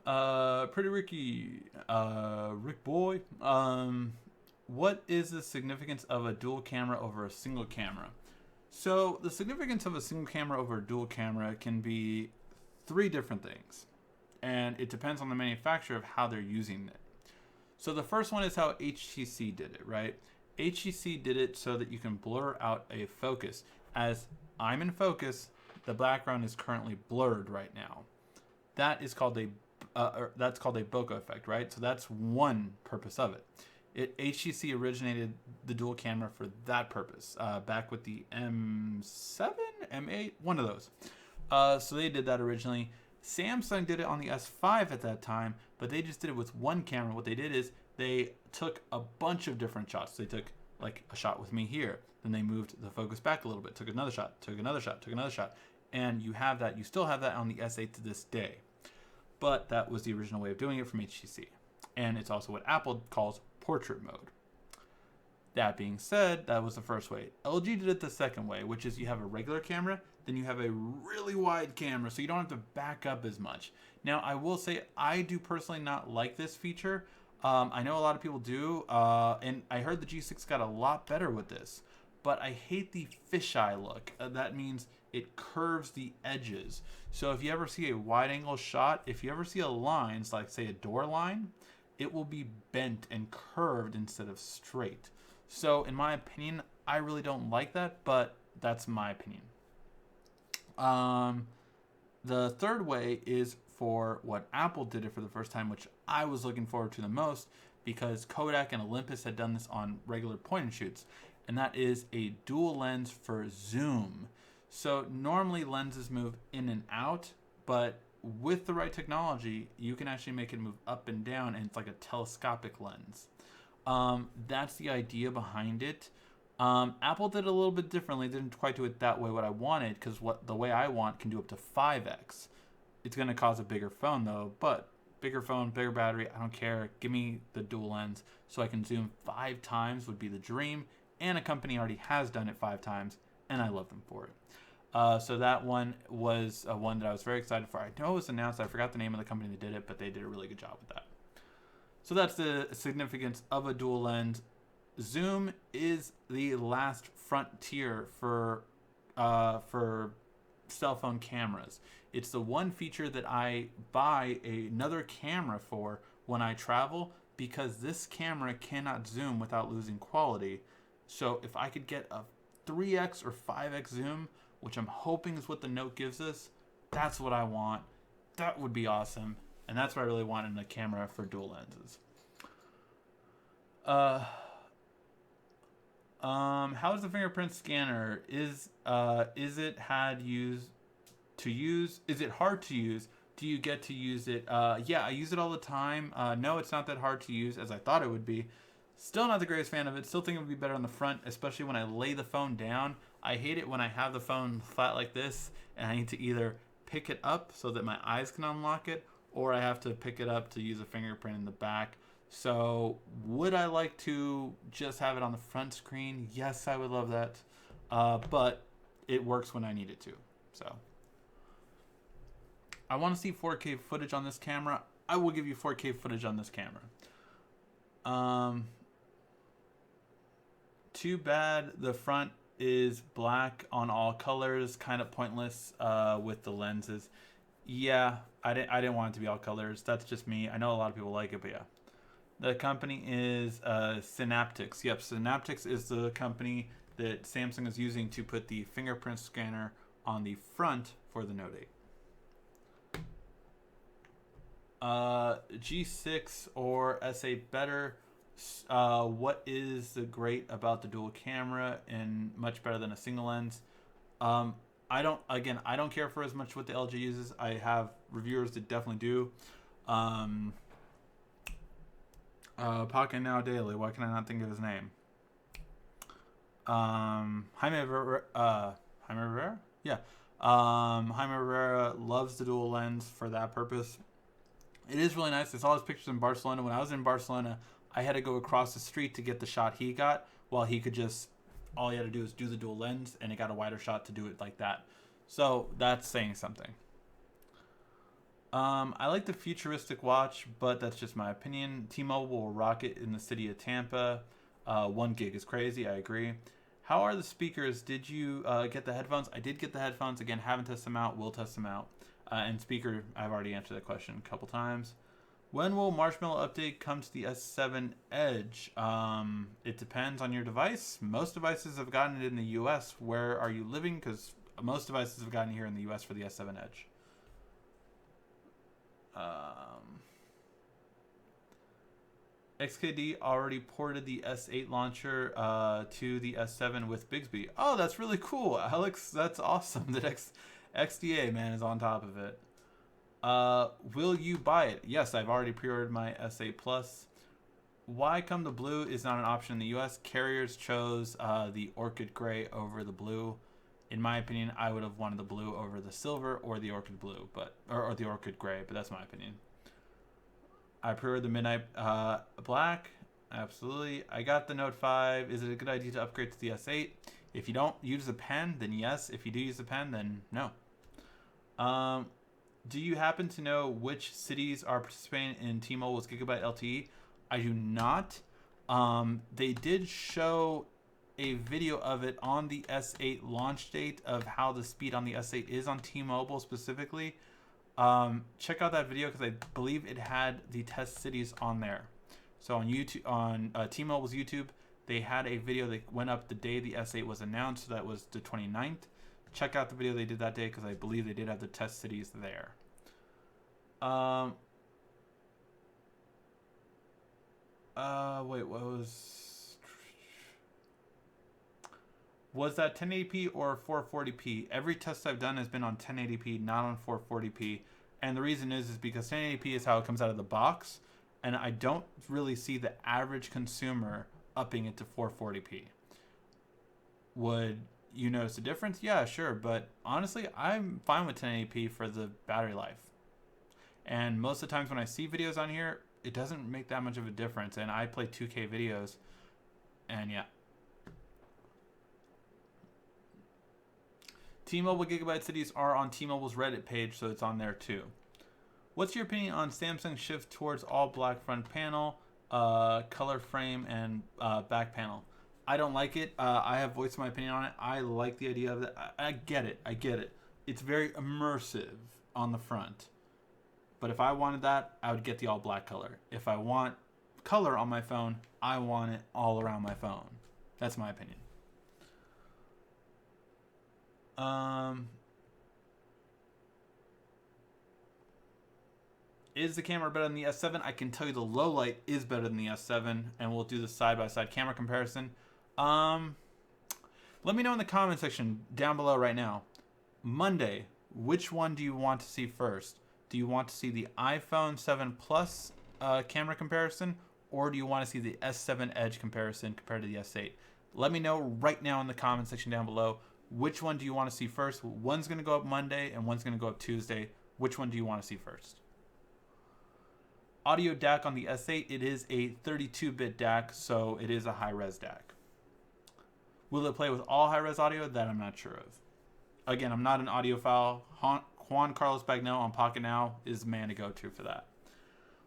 that. Pretty Ricky, Rick Boy. What is the significance of a dual camera over a single camera? So the significance of a single camera over a dual camera can be 3 different things. And it depends on the manufacturer of how they're using it. So the first one is how HTC did it, right? HTC did it so that you can blur out a focus. As I'm in focus, the background is currently blurred right now. That is called that's called a bokeh effect, right? So that's one purpose of it. HTC originated the dual camera for that purpose, back with the M7, M8, one of those. So they did that originally. Samsung did it on the S5 at that time, but they just did it with one camera. What they did is they took a bunch of different shots. They took like a shot with me here. Then they moved the focus back a little bit, took another shot, took another shot, took another shot. And you still have that on the S8 to this day. But that was the original way of doing it from HTC. And it's also what Apple calls portrait mode. That being said, that was the first way. LG did it the second way, which is you have a regular camera, then you have a really wide camera, so you don't have to back up as much. Now, I will say I do personally not like this feature. I know a lot of people do, and I heard the G6 got a lot better with this, but I hate the fisheye look. That means it curves the edges. So if you ever see a wide angle shot, if you ever see a line, it's like say a door line, it will be bent and curved instead of straight. So in my opinion, I really don't like that, but that's my opinion. The third way is for what Apple did it for the first time, which I was looking forward to the most because Kodak and Olympus had done this on regular point and shoots, and that is a dual lens for zoom. So normally lenses move in and out, but with the right technology, you can actually make it move up and down, and it's like a telescopic lens. That's the idea behind it. Apple did it a little bit differently. Didn't quite do it that way what I wanted, because the way I want can do up to 5x. It's going to cause a bigger phone though, but bigger phone, bigger battery, I don't care. Give me the dual lens so I can zoom 5 times would be the dream, and a company already has done it 5 times, and I love them for it. So that one was one that I was very excited for. I know it was announced. I forgot the name of the company that did it, but they did a really good job with that. So that's the significance of a dual lens. Zoom is the last frontier for cell phone cameras. It's the one feature that I buy another camera for when I travel, because this camera cannot zoom without losing quality. So if I could get a 3x or 5x zoom, which I'm hoping is what the Note gives us, that's what I want. That would be awesome. And that's what I really want in a camera for dual lenses. How is the fingerprint scanner? Is it had used to use? Is it hard to use? Do you get to use it? Yeah, I use it all the time. No, it's not that hard to use as I thought it would be. Still not the greatest fan of it. Still think it would be better on the front, especially when I lay the phone down. I hate it when I have the phone flat like this and I need to either pick it up so that my eyes can unlock it, or I have to pick it up to use a fingerprint in the back. So would I like to just have it on the front screen? Yes, I would love that. But it works when I need it to. So I want to see 4K footage on this camera. I will give you 4K footage on this camera. Too bad the front is black on all colors. Kind of pointless with the lenses. Yeah, I didn't want it to be all colors. That's just me. I know a lot of people like it, but yeah. The company is Synaptics. Yep, Synaptics is the company that Samsung is using to put the fingerprint scanner on the front for the Note 8. G6 or S8 better. What is the great about the dual camera and much better than a single lens? I don't care for as much what the LG uses. I have reviewers that definitely do. Pocket Now Daily. Why can I not think of his name? Jaime Rivera? Yeah. Jaime Rivera loves the dual lens for that purpose. It is really nice. I saw his pictures in Barcelona. When I was in Barcelona, I had to go across the street to get the shot he got, while he could just, all he had to do is do the dual lens, and it got a wider shot to do it like that. So that's saying something. I like the futuristic watch, but that's just my opinion. T-Mobile will rock it in the city of Tampa. 1 gig is crazy, I agree. How are the speakers? Did you get the headphones? I did get the headphones. Again, haven't tested them out. Will test them out. And speaker, I've already answered that question a couple times. When will Marshmallow update come to the S7 Edge? It depends on your device. Most devices have gotten it in the US. Where are you living? Because most devices have gotten it here in the US for the S7 Edge. XKD already ported the S8 launcher to the S7 with Bixby. Oh, that's really cool, Alex. That's awesome that XDA, man, is on top of it. Will you buy it? Yes, I've already pre-ordered my S8 Plus. Why come the blue is not an option in the US? Carriers chose the Orchid Gray over the blue. In my opinion, I would have wanted the blue over the silver or the Orchid Blue, or the Orchid Gray, but that's my opinion. I pre-ordered the Midnight Black. Absolutely. I got the Note 5. Is it a good idea to upgrade to the S8? If you don't use the pen, then yes. If you do use the pen, then no. Do you happen to know which cities are participating in T-Mobile's Gigabyte LTE? I do not. They did show a video of it on the S8 launch date of how the speed on the S8 is on T-Mobile specifically. Check out that video because I believe it had the test cities on there. So on YouTube, on T-Mobile's YouTube, they had a video that went up the day the S8 was announced. So that was the 29th. Check out the video they did that day because I believe they did have the test cities there. Wait, what was that 1080p or 440p? Every test I've done has been on 1080p, not on 440p. And the reason is because 1080p is how it comes out of the box. And I don't really see the average consumer upping it to 440p. Would you notice a difference? Yeah, sure. But honestly, I'm fine with 1080p for the battery life. And most of the times when I see videos on here, it doesn't make that much of a difference. And I play 2K videos. And yeah. T-Mobile Gigabyte cities are on T-Mobile's Reddit page, so it's on there too. What's your opinion on Samsung's shift towards all black front panel, color frame, and back panel? I don't like it. I have voiced my opinion on it. I like the idea of it. I get it. It's very immersive on the front. But if I wanted that, I would get the all black color. If I want color on my phone, I want it all around my phone. That's my opinion. Is the camera better than the S7? I can tell you the low light is better than the S7, and we'll do the side-by-side camera comparison. Let me know in the comment section down below right now. Monday, which one do you want to see first? Do you want to see the iPhone 7 Plus camera comparison, or do you want to see the S7 Edge comparison compared to the S8? Let me know right now in the comment section down below. Which one do you want to see first? One's going to go up Monday and one's going to go up Tuesday. Which one do you want to see first? Audio DAC on the S8, it is a 32-bit DAC, so it is a high-res DAC. Will it play with all high-res audio? That I'm not sure of. Again, I'm not an audiophile. Juan Carlos Bagnell on Pocket Now is the man to go to for that.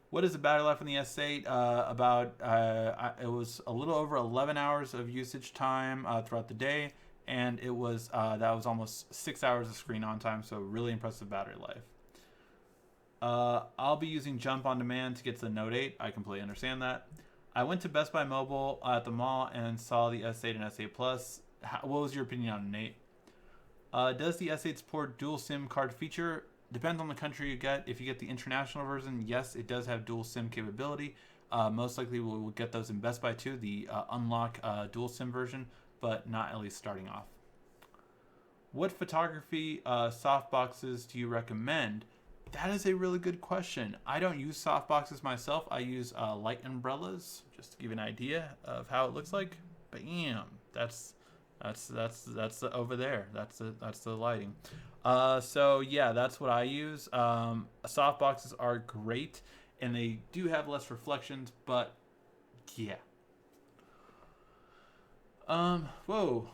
What is the battery life on the S8? It was a little over 11 hours of usage time throughout the day, and that was almost 6 hours of screen on time, so really impressive battery life. I'll be using Jump on Demand to get to the Note 8. I completely understand that. I went to Best Buy Mobile at the mall and saw the S8 and S8 Plus. What was your opinion on Nate? Does the S8 support dual SIM card feature? Depends on the country you get. If you get the international version, yes, it does have dual SIM capability. Most likely we'll get those in Best Buy too, the unlock dual SIM version, but not at least starting off. What photography softboxes do you recommend? That is a really good question. I don't use softboxes myself. I use light umbrellas, just to give you an idea of how it looks like. Bam! That's the, over there. That's the lighting. So yeah, that's what I use. Softboxes are great, and they do have less reflections, but yeah. Whoa.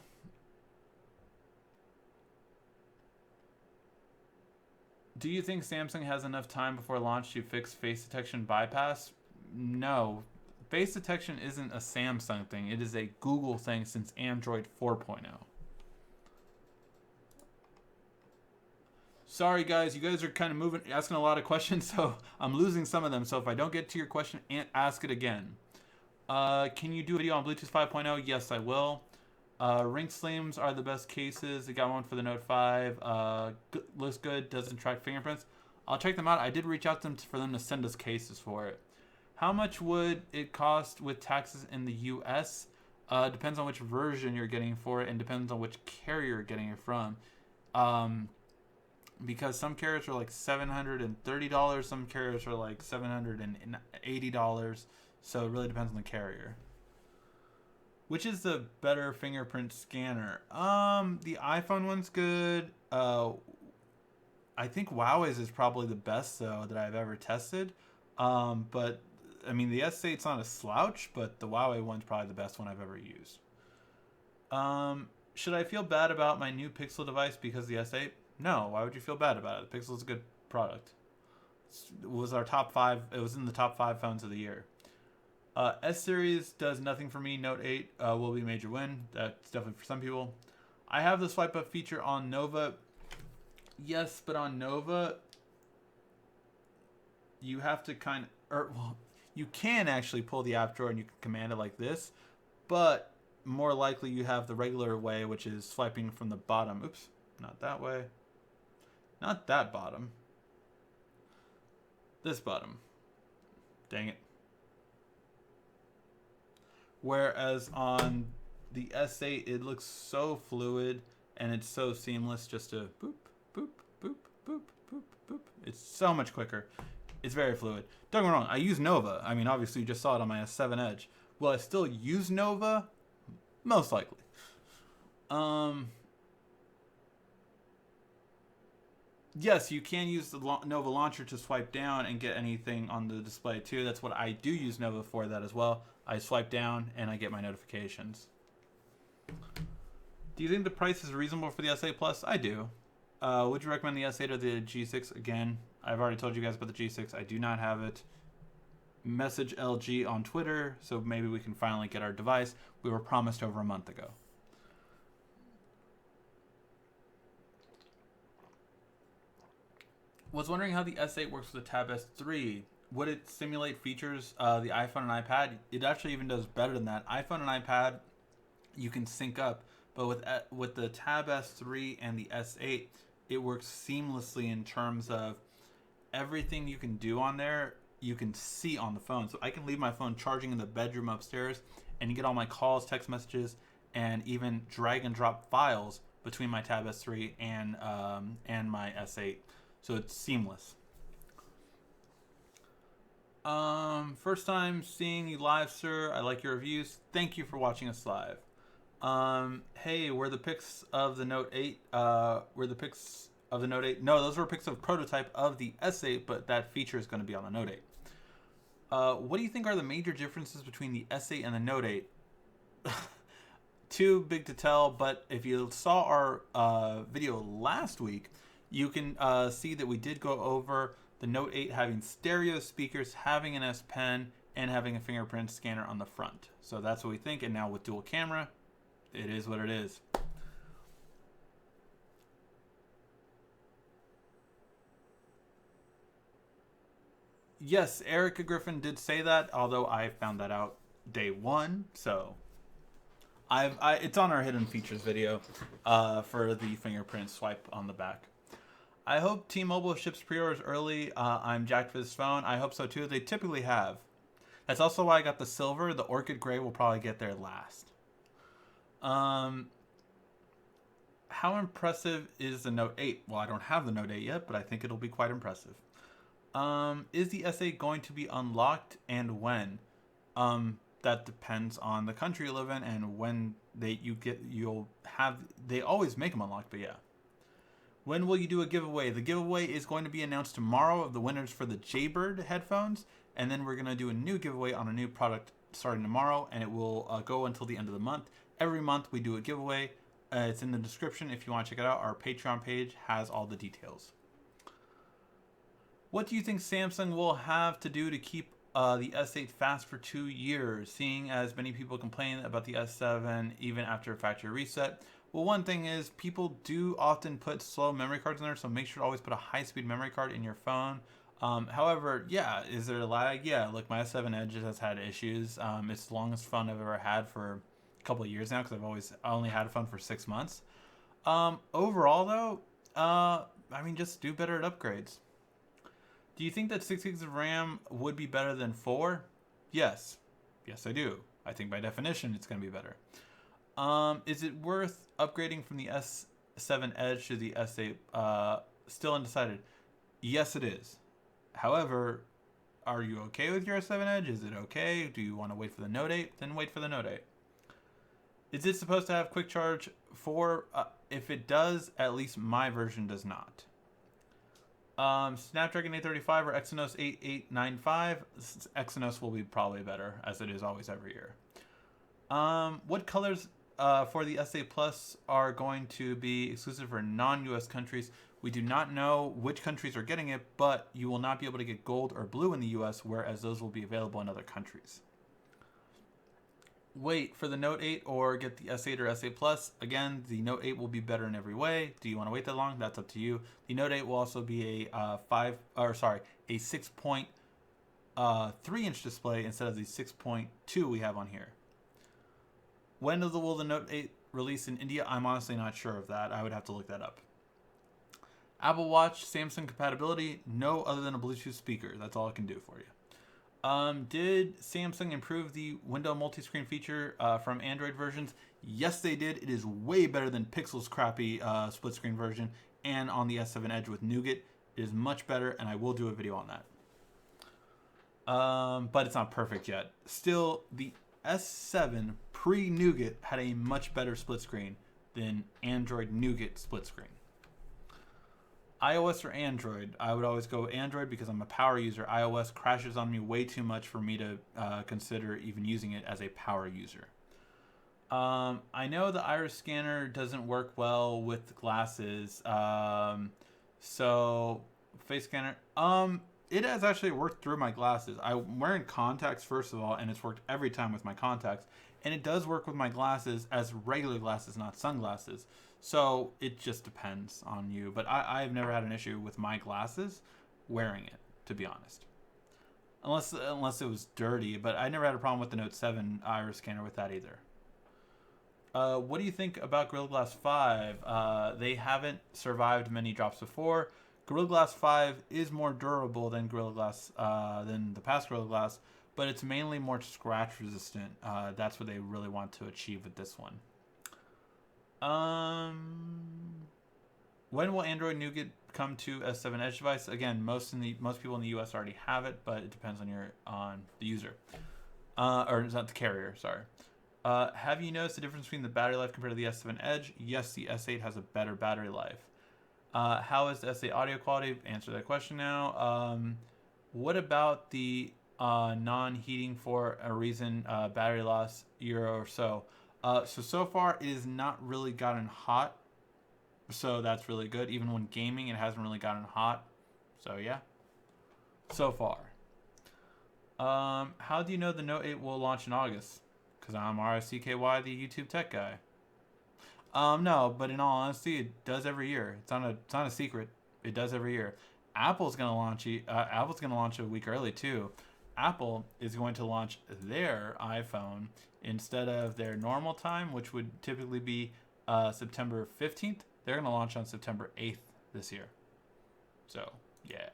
Do you think Samsung has enough time before launch to fix face detection bypass? No. Face detection isn't a Samsung thing. It is a Google thing since Android 4.0. Sorry, guys. You guys are kind of asking a lot of questions, so I'm losing some of them. So if I don't get to your question, ask it again. Can you do a video on Bluetooth 5.0? Yes, I will. Ring slims are the best cases. I got one for the Note 5. Looks good. Doesn't track fingerprints. I'll check them out. I did reach out to them for them to send us cases for it. How much would it cost with taxes in the U.S.? Depends on which version you're getting for it, and depends on which carrier you're getting it from. Because some carriers are like $730, some carriers are like $780. So it really depends on the carrier. Which is the better fingerprint scanner? The iPhone one's good. I think Huawei's is probably the best though that I've ever tested. But I mean the S8's not a slouch, but the Huawei one's probably the best one I've ever used. Should I feel bad about my new Pixel device because of the S8? No. Why would you feel bad about it? The Pixel's a good product. It was our top 5. It was in the top 5 phones of the year. S series does nothing for me. Note 8 will be a major win. That's definitely for some people. I have the swipe up feature on Nova. Yes, but on Nova, you have to you can actually pull the app drawer and you can command it like this, but more likely you have the regular way, which is swiping from the bottom. Oops, not that way. Not that bottom. This bottom. Dang it. Whereas on the S8, it looks so fluid and it's so seamless just to boop, boop, boop, boop, boop, boop. It's so much quicker. It's very fluid. Don't get me wrong, I use Nova. I mean, obviously you just saw it on my S7 Edge. Will I still use Nova? Most likely. Yes, you can use the Nova launcher to swipe down and get anything on the display too. That's what I do use Nova for, that as well. I swipe down and I get my notifications. Do you think the price is reasonable for the S8 Plus? I do. Would you recommend the S8 or the G6? Again, I've already told you guys about the G6. I do not have it. Message LG on Twitter, so maybe we can finally get our device. We were promised over a month ago. Was wondering how the S8 works with the Tab S3. Would it simulate features the iPhone and iPad? It actually even does better than that. iPhone and iPad, you can sync up, but with the Tab S3 and the S8, it works seamlessly in terms of everything you can do on there, you can see on the phone. So I can leave my phone charging in the bedroom upstairs and get all my calls, text messages, and even drag and drop files between my Tab S3 and my S8, so it's seamless. First time seeing you live, sir. I like your reviews. Thank you for watching us live. Hey, were the pics of the Note 8? Were the pics of the Note 8? No, those were pics of prototype of the S8, but that feature is going to be on the Note 8. What do you think are the major differences between the S8 and the Note 8? Too big to tell, but if you saw our video last week, you can see that we did go over the Note 8 having stereo speakers, having an S Pen, and having a fingerprint scanner on the front. So that's what we think, and now with dual camera, it is what it is. Yes, Erica Griffin did say that, although I found that out day one, so it's on our hidden features video for the fingerprint swipe on the back. I hope T-Mobile ships pre-orders early. I'm jacked for this phone. I hope so too. They typically have. That's also why I got the silver. The orchid gray will probably get there last. How impressive is the Note 8? Well, I don't have the Note 8 yet, but I think it'll be quite impressive. Is the S8 going to be unlocked, and when? That depends on the country you live in and when they always make them unlocked, but yeah. When will you do a giveaway? The giveaway is going to be announced tomorrow of the winners for the Jaybird headphones, and then we're going to do a new giveaway on a new product starting tomorrow, and it will go until the end of the month. Every month we do a giveaway. It's in the description if you want to check it out. Our Patreon page has all the details. What do you think Samsung will have to do to keep the S8 fast for 2 years, seeing as many people complain about the S7 even after a factory reset? Well, one thing is people do often put slow memory cards in there, so make sure to always put a high-speed memory card in your phone. However, yeah, is there a lag? Yeah, look, my S7 Edge has had issues. It's the longest phone I've ever had for a couple of years now because I only had a phone for 6 months. Overall, though, I mean, just do better at upgrades. Do you think that 6 gigs of RAM would be better than 4? Yes. Yes, I do. I think by definition it's going to be better. Is it worth upgrading from the S7 Edge to the S8? Still undecided. Yes, it is. However, are you okay with your S7 Edge? Is it okay? Do you want to wait for the Note 8? Then wait for the Note 8. Is it supposed to have quick charge? If it does, at least my version does not. Snapdragon 835 or Exynos 8895? Exynos will be probably better, as it is always every year. What colors for the S8 Plus are going to be exclusive for non-US countries? We do not know which countries are getting it, but you will not be able to get gold or blue in the US, whereas those will be available in other countries. Wait for the Note 8 or get the S8 or S8 Plus. Again, the Note 8 will be better in every way. Do you want to wait that long? That's up to you. The Note 8 will also be a 6.3-inch display instead of the 6.2 we have on here. When will the Note 8 release in India? I'm honestly not sure of that. I would have to look that up. Apple Watch, Samsung compatibility, no other than a Bluetooth speaker. That's all it can do for you. Did Samsung improve the window multi-screen feature from Android versions? Yes, they did. It is way better than Pixel's crappy split-screen version, and on the S7 Edge with Nougat. It is much better, and I will do a video on that. But it's not perfect yet. Still, the S7 pre-Nougat had a much better split screen than Android Nougat split screen. iOS or Android? I would always go Android because I'm a power user. iOS crashes on me way too much for me to consider even using it as a power user. I know the iris scanner doesn't work well with glasses. So face scanner. It has actually worked through my glasses. I'm wearing contacts first of all, and it's worked every time with my contacts. And it does work with my glasses as regular glasses, not sunglasses. So it just depends on you. But I've never had an issue with my glasses wearing it, to be honest. Unless it was dirty. But I never had a problem with the Note 7 iris scanner with that either. What do you think about Gorilla Glass 5? They haven't survived many drops before. Gorilla Glass 5 is more durable than than the past Gorilla Glass, but it's mainly more scratch resistant. That's what they really want to achieve with this one. When will Android Nougat come to S7 Edge device? Again, most people in the U.S. already have it, but it depends on the user, or it's not the carrier. Sorry. Have you noticed the difference between the battery life compared to the S7 Edge? Yes, the S8 has a better battery life. How is the S8 audio quality? Answer that question now. What about the non-heating for a reason battery loss year or so? So far it has not really gotten hot, so that's really good. Even when gaming, it hasn't really gotten hot. So yeah, so far. How do you know the Note 8 will launch in August? Because I'm RSCKY, the YouTube tech guy. No, but in all honesty, it does every year. It's not a secret. It does every year. Apple's gonna launch. Apple's gonna launch a week early too. Apple is going to launch their iPhone instead of their normal time, which would typically be September 15th. They're gonna launch on September 8th this year. So yeah.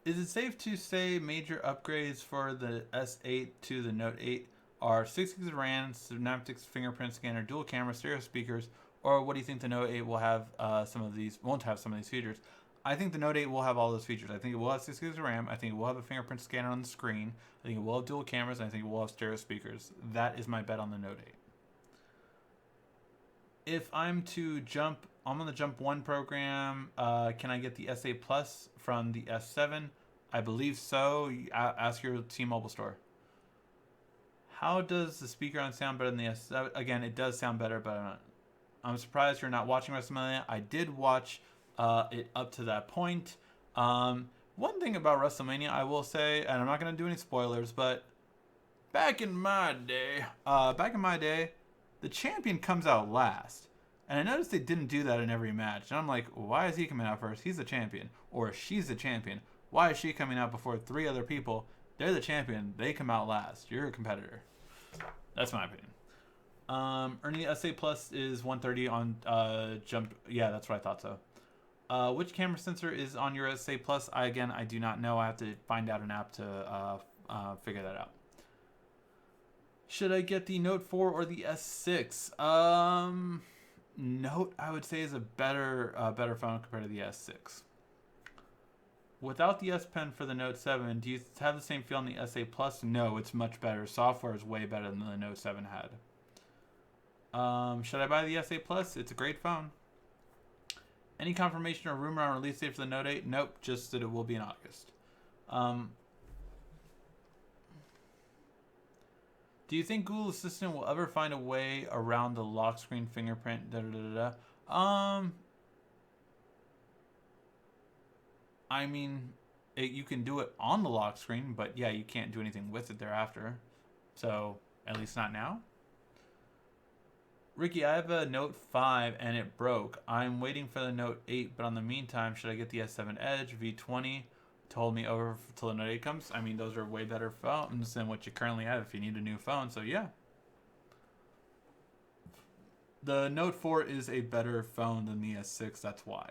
Is it safe to say major upgrades for the S8 to the Note 8 are 6 gigs of RAM, Synaptics fingerprint scanner, dual camera, stereo speakers, or what do you think the Note 8 will have? Won't have some of these features. I think the Note 8 will have all those features. I think it will have 6 gigs of RAM. I think it will have a fingerprint scanner on the screen. I think it will have dual cameras. And I think it will have stereo speakers. That is my bet on the Note 8. If I'm to jump, I'm on the Jump 1 program. Can I get the S8 Plus from the S7? I believe so. Ask your T-Mobile store. How does the speaker on sound better than the S7? Again, it does sound better, but I'm surprised you're not watching WrestleMania. I did watch it up to that point. One thing about WrestleMania, I will say, and I'm not going to do any spoilers, but back in my day, the champion comes out last. And I noticed they didn't do that in every match. And I'm like, why is he coming out first? He's the champion. Or she's the champion. Why is she coming out before 3 other people? They're the champion. They come out last. You're a competitor. That's my opinion. Earning the S8 Plus is 130 on Jump. Yeah, that's what I thought so. Which camera sensor is on your S8 Plus? I do not know. I have to find out an app to figure that out. Should I get the Note 4 or the S6? Note, I would say, is a better phone compared to the S6. Without the S Pen for the Note 7, do you have the same feel on the S8 Plus? No, it's much better. Software is way better than the Note 7 had. Should I buy the S8 Plus? It's a great phone. Any confirmation or rumor on release date for the Note 8? Nope, just that it will be in August. Do you think Google Assistant will ever find a way around the lock screen fingerprint? I mean, you can do it on the lock screen, but yeah, you can't do anything with it thereafter. So, at least not now. Ricky, I have a Note 5 and it broke. I'm waiting for the Note 8, but in the meantime, should I get the S7 Edge V20? Told me over till the Note 8 comes. I mean, those are way better phones than what you currently have if you need a new phone. So, yeah. The Note 4 is a better phone than the S6. That's why.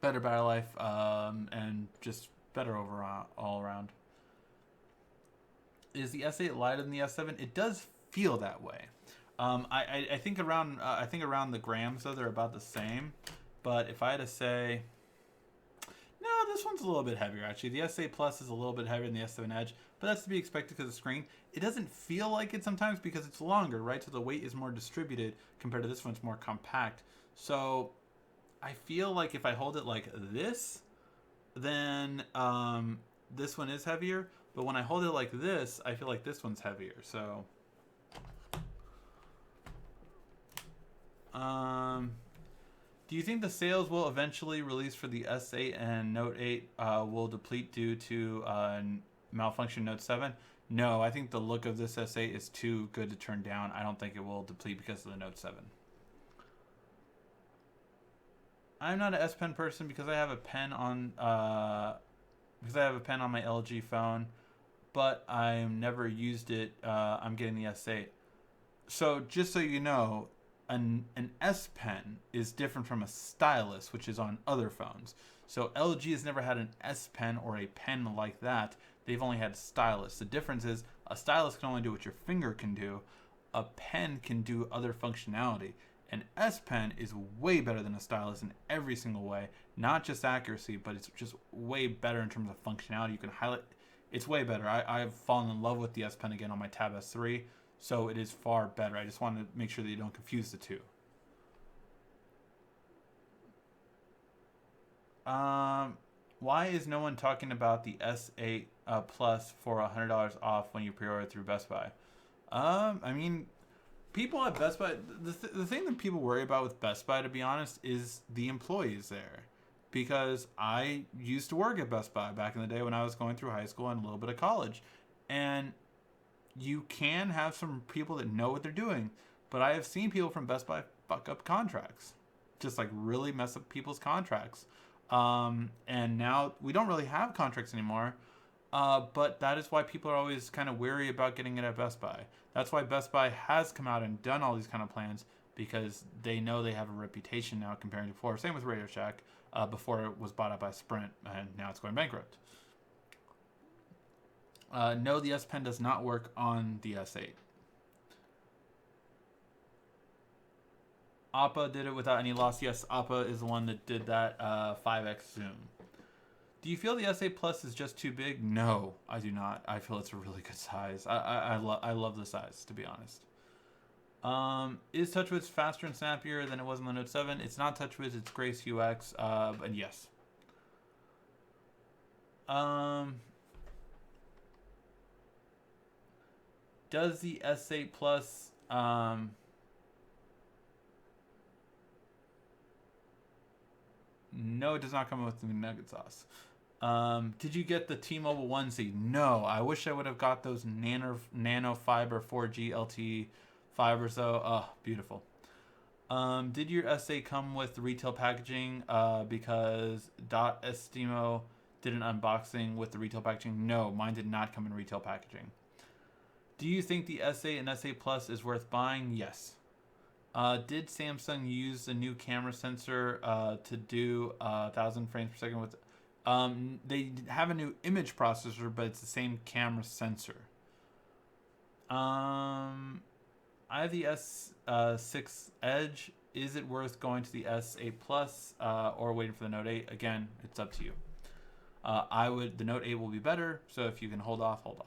Better battery life and just better overall all around. Is the S8 lighter than the S7? It does feel that way. I think around the grams though they're about the same. But if I had to say, no, this one's a little bit heavier actually. The S8 Plus is a little bit heavier than the S7 Edge, but that's to be expected because of the screen. It doesn't feel like it sometimes because it's longer, right? So the weight is more distributed compared to this one. It's more compact. So I feel like if I hold it like this, then this one is heavier. But when I hold it like this, I feel like this one's heavier. So, do you think the sales will eventually release for the S8 and Note 8 will deplete due to malfunction Note 7? No, I think the look of this S8 is too good to turn down. I don't think it will deplete because of the Note 7. I'm not an S Pen person because I have a pen on my LG phone, but I've never used it. I'm getting the S8. So just so you know, an S Pen is different from a stylus, which is on other phones. So LG has never had an S Pen or a pen like that. They've only had stylus. The difference is A stylus can only do what your finger can do. A pen can do other functionality. An S Pen is way better than a stylus in every single way. Not just accuracy, but it's just way better in terms of functionality. You can highlight. It's way better. I've fallen in love with the S Pen again on my Tab S3, so it is far better. I just want to make sure that you don't confuse the two. Why is no one talking about the S8 Plus for $100 off when you pre-order through Best Buy? I mean, people at Best Buy, the thing that people worry about with Best Buy, to be honest, is the employees there. Because I used to work at Best Buy back in the day when I was going through high school and a little bit of college. And you can have some people that know what they're doing. But I have seen people from Best Buy fuck up contracts. Just like really mess up people's contracts. And now we don't really have contracts anymore. But that is why people are always kind of wary about getting it at Best Buy. That's why Best Buy has come out and done all these kind of plans, because they know they have a reputation now compared to before. Same with Radio Shack, before it was bought out by Sprint, and now it's going bankrupt. No, the S Pen does not work on the S8. Appa did it without any loss. Yes, Appa is the one that did that 5x zoom. Do you feel the S8 Plus is just too big? No, I do not. I feel it's a really good size. I love the size, to be honest. Is TouchWiz faster and snappier than it was on the Note 7? It's not TouchWiz, it's Grace UX, but yes. Does the S8 Plus... No, it does not come with the nugget sauce. Did you get the T-Mobile onesie? No, I wish I would have got those nano fiber 4G LTE fibers though. Oh, beautiful. Did your S8 come with retail packaging? Because Estimo did an unboxing with the retail packaging. No, mine did not come in retail packaging. Do you think the S8 and S8 Plus is worth buying? Yes. Did Samsung use a new camera sensor to do 1,000 frames per second with? They have a new image processor, but it's the same camera sensor. I have the S6 Edge. Is it worth going to the S8 Plus or waiting for the Note 8? Again, it's up to you. The Note 8 will be better, so if you can hold off, hold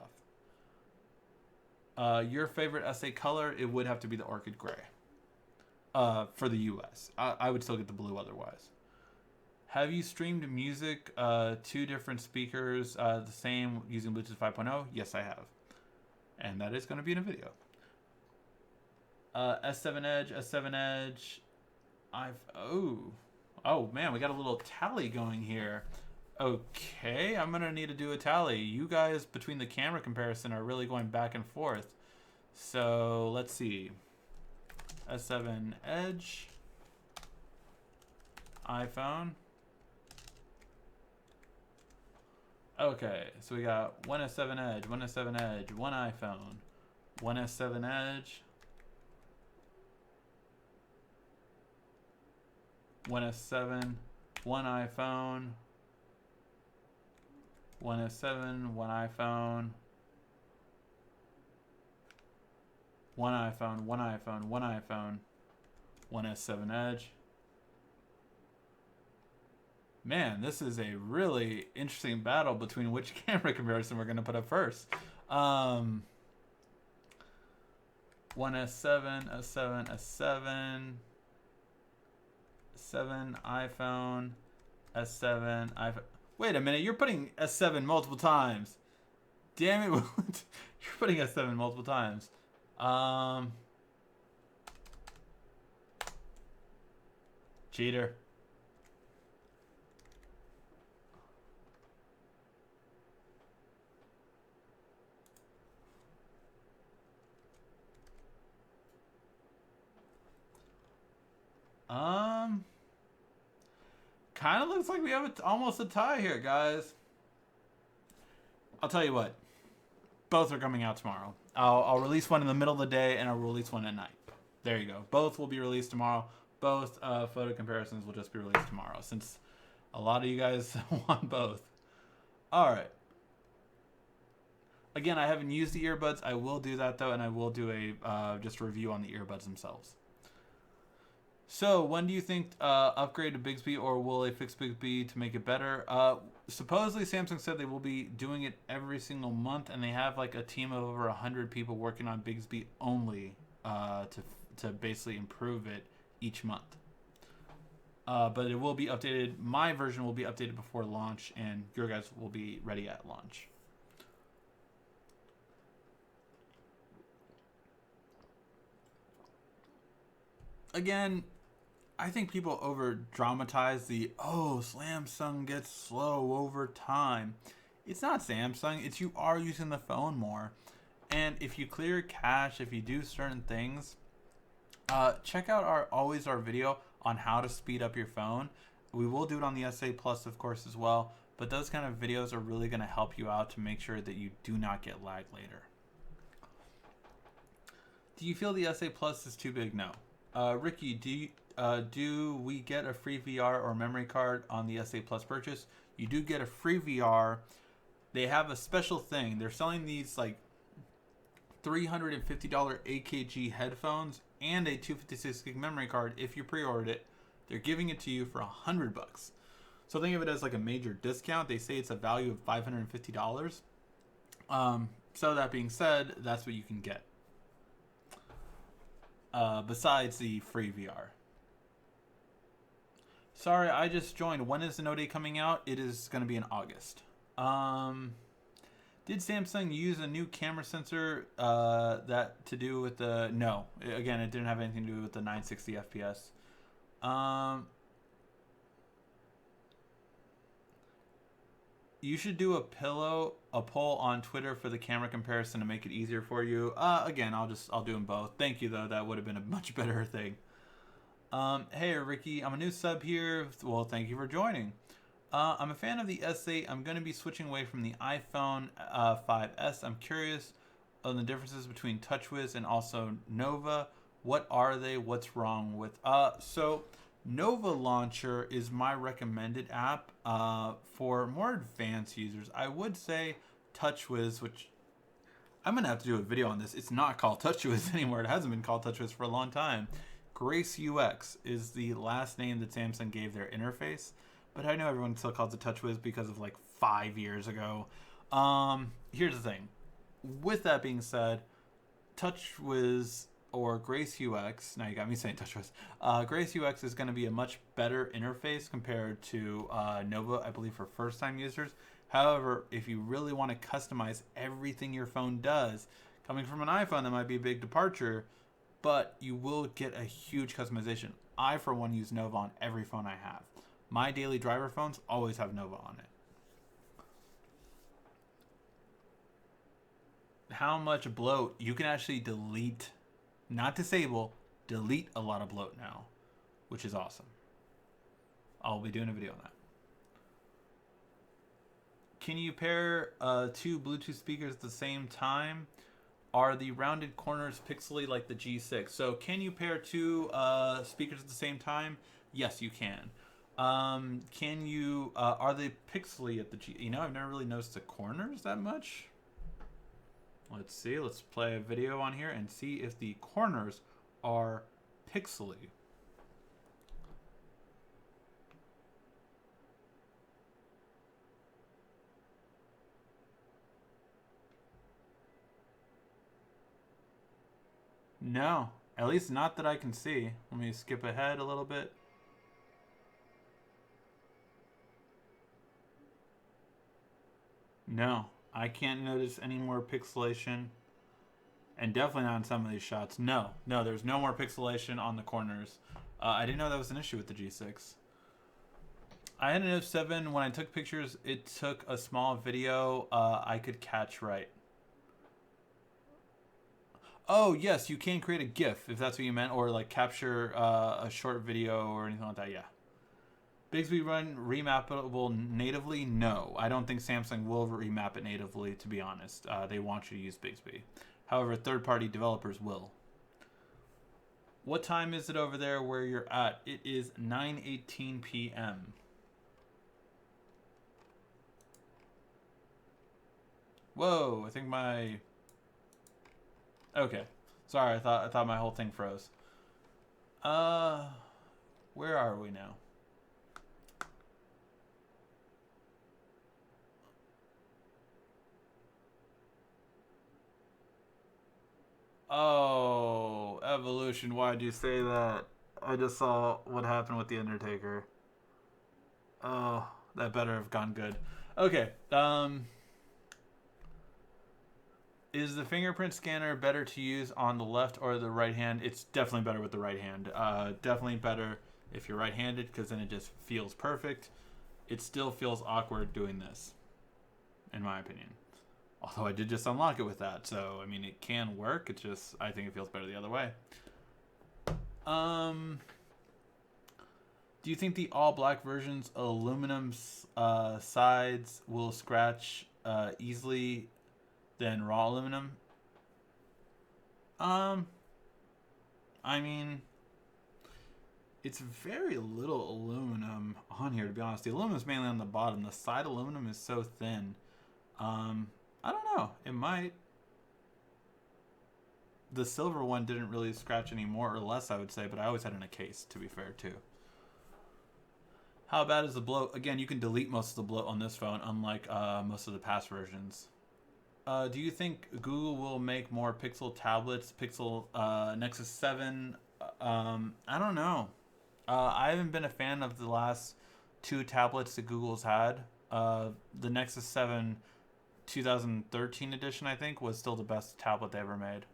off. Your favorite S8 color? It would have to be the Orchid Gray. For the US. I would still get the blue otherwise. Have you streamed music to different speakers the same using Bluetooth 5.0? Yes, I have. And that is going to be in a video. S7 Edge, S7 Edge. Oh man, we got a little tally going here. Okay, I'm going to need to do a tally. You guys, between the camera comparison, are really going back and forth. So, let's see. S7 Edge, iPhone. Okay, so we got one S7 Edge, one S7 Edge, one iPhone, one S7 Edge, one S7, one iPhone, one S7, one iPhone, one iPhone, one iPhone, one iPhone, one S7 Edge. Man, this is a really interesting battle between which camera comparison we're going to put up first. One S7, S7, S7, 7 iPhone, S7, iPhone. Wait a minute, you're putting S7 multiple times. Damn it, you're putting S7 multiple times. Cheater. Kind of looks like we have almost a tie here, guys. I'll tell you what. Both are coming out tomorrow. I'll release one in the middle of the day, and I'll release one at night. There you go. Both will be released tomorrow. Both photo comparisons will just be released tomorrow, since a lot of you guys want both. All right. Again, I haven't used the earbuds. I will do that though, and I will do a just review on the earbuds themselves. So, when do you think upgrade to Bixby, or will they fix Bixby to make it better? Supposedly, Samsung said they will be doing it every single month, and they have like a team of over 100 people working on Bixby only to basically improve it each month. But it will be updated. My version will be updated before launch, and your guys will be ready at launch. Again, I think people over dramatize the Samsung gets slow over time. It's not Samsung, it's you are using the phone more. And if you clear cache, if you do certain things, check out our video on how to speed up your phone. We will do it on the SA Plus, of course, as well. But those kind of videos are really going to help you out to make sure that you do not get lag later. Do you feel the SA Plus is too big? No. Ricky, do we get a free VR or memory card on the SA Plus purchase? You do get a free VR. They have a special thing. They're selling these like $350 AKG headphones and a 256 gig memory card. If you pre-ordered it, they're giving it to you for $100. So think of it as like a major discount. They say it's a value of $550. So that being said, that's what you can get. Besides the free VR. Sorry, I just joined. When is the Note 8 coming out? It is going to be in August. Did Samsung use a new camera sensor that to do with the... No. Again, it didn't have anything to do with the 960 FPS. You should do a poll on Twitter for the camera comparison to make it easier for you. Again, I'll do them both. Thank you, though. That would have been a much better thing. Hey, Ricky. I'm a new sub here. Well, thank you for joining. I'm a fan of the S8. I'm going to be switching away from the iPhone 5S. I'm curious on the differences between TouchWiz and also Nova. What are they? What's wrong with... So... Nova Launcher is my recommended app for more advanced users. I would say TouchWiz, which I'm going to have to do a video on this. It's not called TouchWiz anymore. It hasn't been called TouchWiz for a long time. Grace UX is the last name that Samsung gave their interface. But I know everyone still calls it TouchWiz because of like 5 years ago. Here's the thing. With that being said, TouchWiz... or Grace UX, now you got me saying TouchWiz. Grace UX is going to be a much better interface compared to Nova, I believe, for first-time users. However, if you really want to customize everything your phone does, coming from an iPhone, that might be a big departure, but you will get a huge customization. I, for one, use Nova on every phone I have. My daily driver phones always have Nova on it. How much bloat? You can actually delete... not disable, delete a lot of bloat now, which is awesome. I'll be doing a video on that. Can you pair two Bluetooth speakers at the same time? Are the rounded corners pixely like the G6? So can you pair two speakers at the same time? Yes, you can. Can you, are they pixely at the G? You know, I've never really noticed the corners that much. Let's see. Let's play a video on here and see if the corners are pixely. No, at least not that I can see. Let me skip ahead a little bit. No, I can't notice any more pixelation. And definitely not on some of these shots. No, there's no more pixelation on the corners. I didn't know that was an issue with the G6. I had an F7. When I took pictures, it took a small video. I could catch right. Oh, yes, you can create a GIF, if that's what you meant. Or, like, capture a short video or anything like that, yeah. Bixby run remappable natively? No, I don't think Samsung will remap it natively, to be honest. They want you to use Bixby. However, third-party developers will. What time is it over there where you're at? It is 9:18 p.m. Whoa, I think my... Okay. Sorry, I thought my whole thing froze. Where are we now? Oh, Evolution, why'd you say that? I just saw what happened with The Undertaker. Oh, that better have gone good. Okay, is the fingerprint scanner better to use on the left or the right hand? It's definitely better with the right hand. Definitely better if you're right-handed because then it just feels perfect. It still feels awkward doing this, in my opinion. Although I did just unlock it with that, so I mean it can work. It's just I think it feels better the other way. Do you think the all black version's aluminum sides will scratch easily than raw aluminum? I mean, it's very little aluminum on here, to be honest. The aluminum is mainly on the bottom. The side aluminum is so thin. I don't know. It might. The silver one didn't really scratch any more or less, I would say, but I always had it in a case, to be fair, too. How bad is the bloat? Again, you can delete most of the bloat on this phone, unlike most of the past versions. Do you think Google will make more Pixel tablets? Pixel Nexus 7? I don't know. I haven't been a fan of the last two tablets that Google's had. The Nexus 7 2013 edition, I think, was still the best tablet they ever made.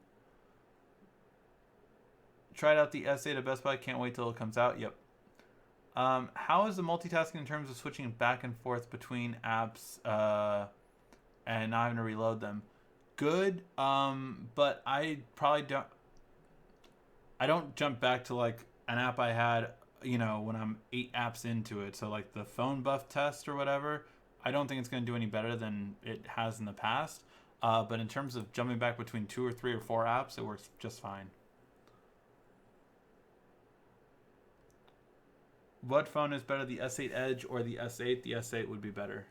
Tried out the S8 at Best Buy. Can't wait till it comes out. Yep. How is the multitasking in terms of switching back and forth between apps and not having to reload them? Good, but I probably don't. I don't jump back to like an app I had, when I'm 8 apps into it. So like the phone buff test or whatever, I don't think it's going to do any better than it has in the past. But in terms of jumping back between 2 or 3 or 4 apps, it works just fine. What phone is better, the S8 Edge or the S8? The S8 would be better.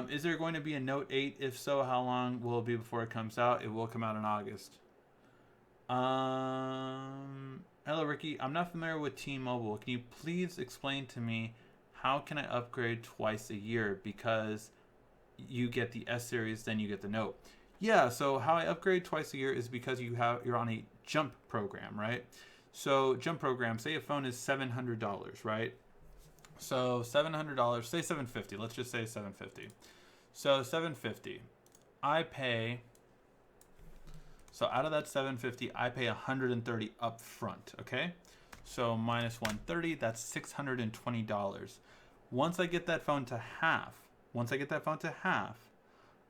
Is there going to be a Note 8? If so, how long will it be before it comes out? It will come out in August. Hello, Ricky. I'm not familiar with T-Mobile. Can you please explain to me how can I upgrade twice a year? Because you get the S series, then you get the Note. Yeah, so how I upgrade twice a year is because you're on a jump program, right? So jump program, say a phone is $700, right? So $700, say $750. Let's just say $750. So $750. I pay. So out of that $750, I pay $130 up front. Okay. So minus $130, that's $620. Once I get that phone to half,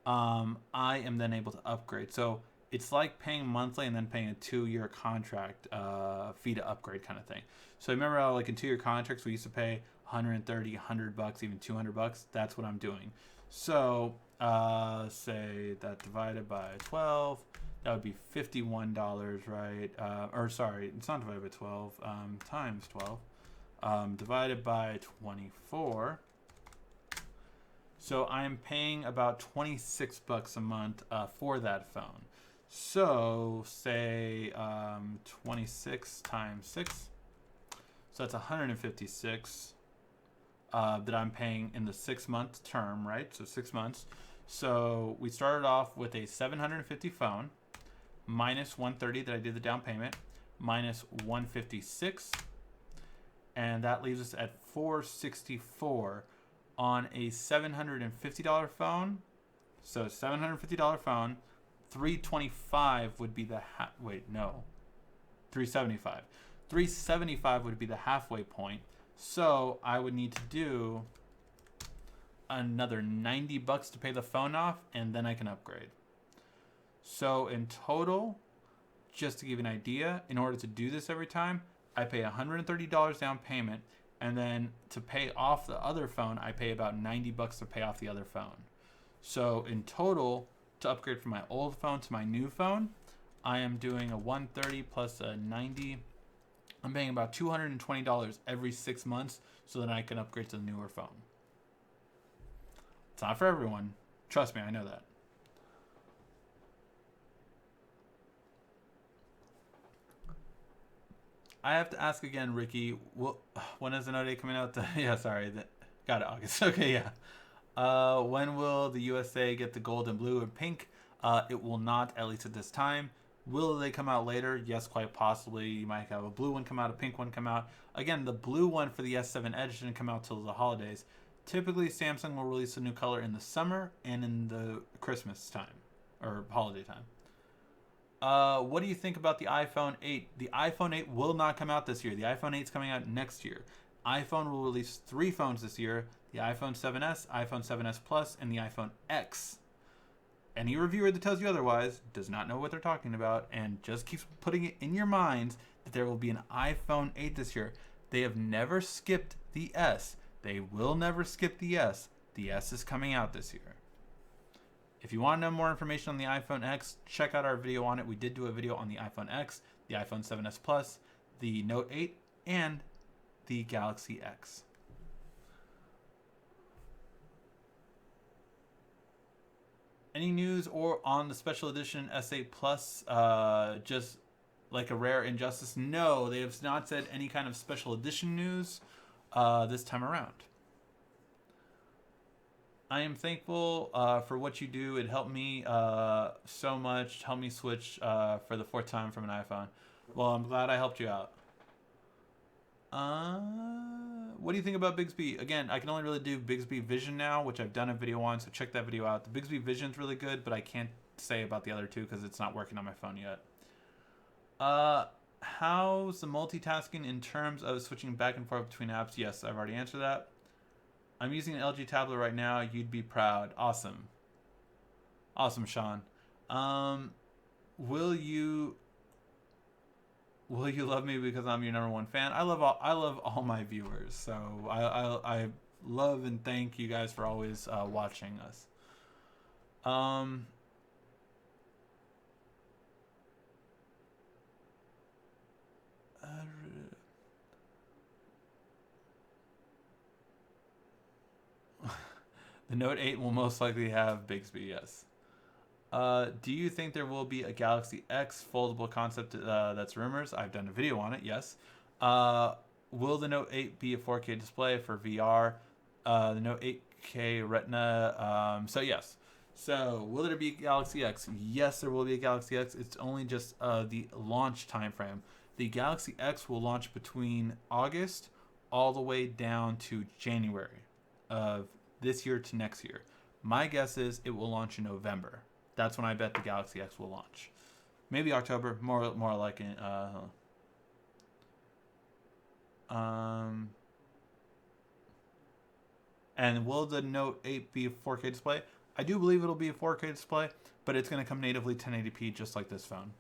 I am then able to upgrade. So it's like paying monthly and then paying a 2-year contract fee to upgrade kind of thing. So remember how like in 2-year contracts we used to pay $130, $100, even $200? That's what I'm doing. So say that divided by 12, that would be $51, right? Or sorry, it's not divided by 12, times 12, divided by 24. So I'm paying about $26 a month for that phone. So say 26 times 6. So that's 156 that I'm paying in the 6-month term, right? So 6 months. So we started off with a $750 phone, minus $130 that I did the down payment, minus $156, and that leaves us at $464 on a $750 phone. So $750 phone, $325 would be the $375. $375 would be the halfway point. So I would need to do another $90 to pay the phone off, and then I can upgrade. So in total, just to give you an idea, in order to do this every time, I pay $130 down payment, and then to pay off the other phone, I pay about $90 to pay off the other phone. So in total, to upgrade from my old phone to my new phone, I am doing a $130 plus a $90. I'm paying about $220 every 6 months so that I can upgrade to the newer phone. It's not for everyone. Trust me, I know that. I have to ask again, Ricky. When is the Note 8 coming out? Yeah, sorry. Got it, August. Okay, yeah. When will the USA get the gold and blue and pink? It will not, at least at this time. Will they come out later? Yes, quite possibly. You might have a blue one come out, a pink one come out. Again, the blue one for the S7 Edge didn't come out till the holidays. Typically, Samsung will release a new color in the summer and in the Christmas time or holiday time. What do you think about the iPhone 8? The iPhone 8 will not come out this year. The iPhone 8 is coming out next year. iPhone will release 3 phones this year: the iPhone 7s, iPhone 7s Plus, and the iPhone X. Any reviewer that tells you otherwise does not know what they're talking about and just keeps putting it in your minds that there will be an iPhone 8 this year. They have never skipped the S. They will never skip the S. The S is coming out this year. If you want to know more information on the iPhone X, check out our video on it. We did do a video on the iPhone X, the iPhone 7s Plus, the Note 8, and the Galaxy X. Any news or on the special edition S8 Plus, just like a rare injustice? No, they have not said any kind of special edition news this time around. I am thankful for what you do. It helped me so much. Helped me switch for the 4th time from an iPhone. Well, I'm glad I helped you out. What do you think about Bixby? Again, I can only really do Bixby Vision now, which I've done a video on, so check that video out. The Bixby Vision's really good, but I can't say about the other two because it's not working on my phone yet. How's the multitasking in terms of switching back and forth between apps? Yes, I've already answered that. I'm using an LG tablet right now. You'd be proud. Awesome. Awesome, Sean. Will you love me because I'm your #1 fan? I love all my viewers. So I love and thank you guys for always watching us. The Note 8 will most likely have Bixby, yes. Do you think there will be a Galaxy X foldable concept that's rumors? I've done a video on it, yes. Will the Note 8 be a 4K display for VR? The Note 8K Retina, so yes. So, will there be a Galaxy X? Yes, there will be a Galaxy X. It's only just the launch time frame. The Galaxy X will launch between August all the way down to January of this year to next year. My guess is it will launch in November. That's when I bet the Galaxy X will launch. Maybe October, more like in, and will the Note 8 be a 4K display? I do believe it'll be a 4K display, but it's going to come natively 1080p just like this phone.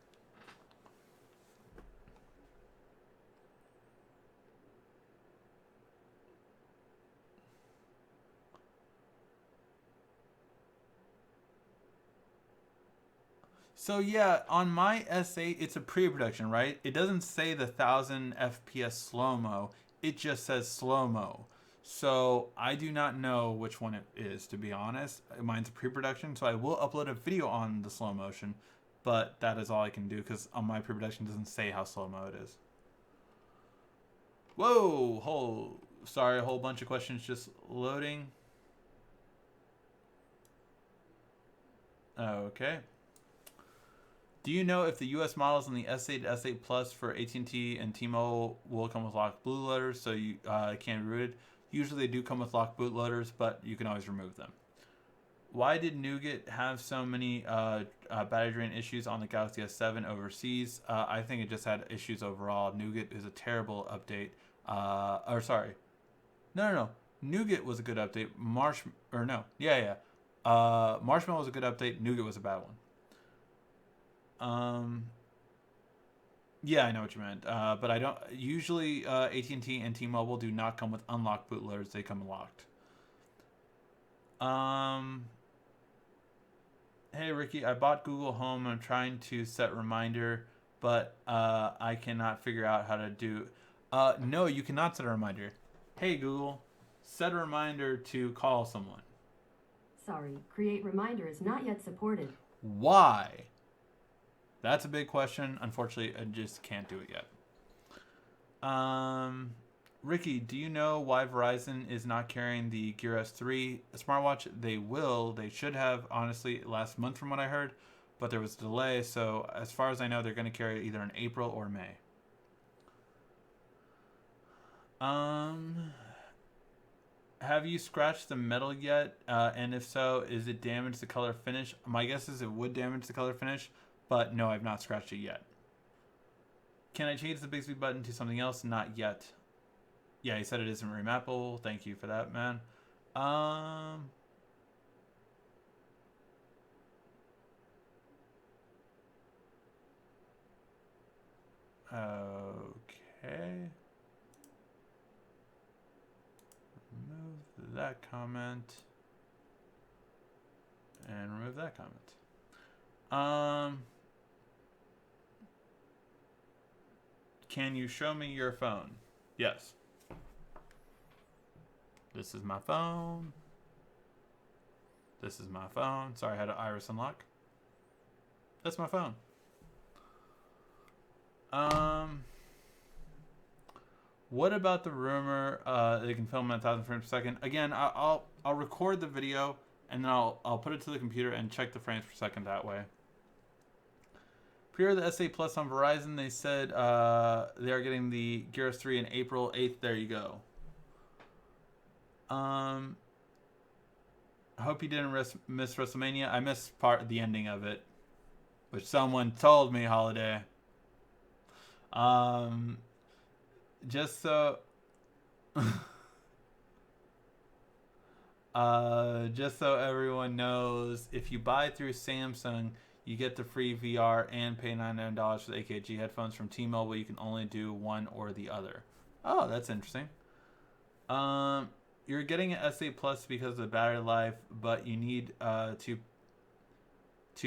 So yeah, on my S8, it's a pre-production, right? It doesn't say the 1000 FPS slow-mo. It just says slow-mo. So I do not know which one it is, to be honest. Mine's a pre-production, so I will upload a video on the slow motion, but that is all I can do because on my pre-production it doesn't say how slow-mo it is. Whoa, sorry, a whole bunch of questions just loading. Okay. Do you know if the US models in the S8 to S8 Plus for AT&T and T-Mobile will come with locked bootloaders so you can't be rooted? Usually they do come with locked bootloaders, but you can always remove them. Why did Nougat have so many battery drain issues on the Galaxy S7 overseas? I think it just had issues overall. Nougat is a terrible update. No. Nougat was a good update. Marshmallow was a good update. Nougat was a bad one. Yeah, I know what you meant. But I don't. Usually, AT&T and T-Mobile do not come with unlocked bootloaders. They come locked. Hey Ricky, I bought Google Home. I'm trying to set reminder, but I cannot figure out how to do. No, you cannot set a reminder. Hey Google, set a reminder to call someone. Sorry, create reminder is not yet supported. Why? That's a big question. Unfortunately, I just can't do it yet. Ricky, do you know why Verizon is not carrying the Gear S3 smartwatch? They will. They should have, honestly, last month from what I heard, but there was a delay. So as far as I know, they're going to carry it either in April or May. Have you scratched the metal yet? And if so, is it damaged the color finish? My guess is it would damage the color finish, but no, I've not scratched it yet. Can I change the Bixby button to something else? Not yet. Yeah, he said it isn't remappable. Thank you for that, man. Okay. Remove that comment. And remove that comment. Can you show me your phone? Yes. This is my phone. This is my phone. Sorry, I had an iris unlock. That's my phone. What about the rumor they can film at 1,000 frames per second? Again, I'll record the video and then I'll put it to the computer and check the frames per second that way. Pre-order the S8 Plus on Verizon. They said they are getting the Gear S3 in April 8th. There you go. I hope you didn't miss WrestleMania. I missed the ending of it, which someone told me, Holiday. Just so everyone knows, if you buy through Samsung, you get the free VR and pay $99 for the AKG headphones from T-Mobile. You can only do one or the other. Oh, that's interesting. You're getting an S8 Plus because of the battery life, but you need to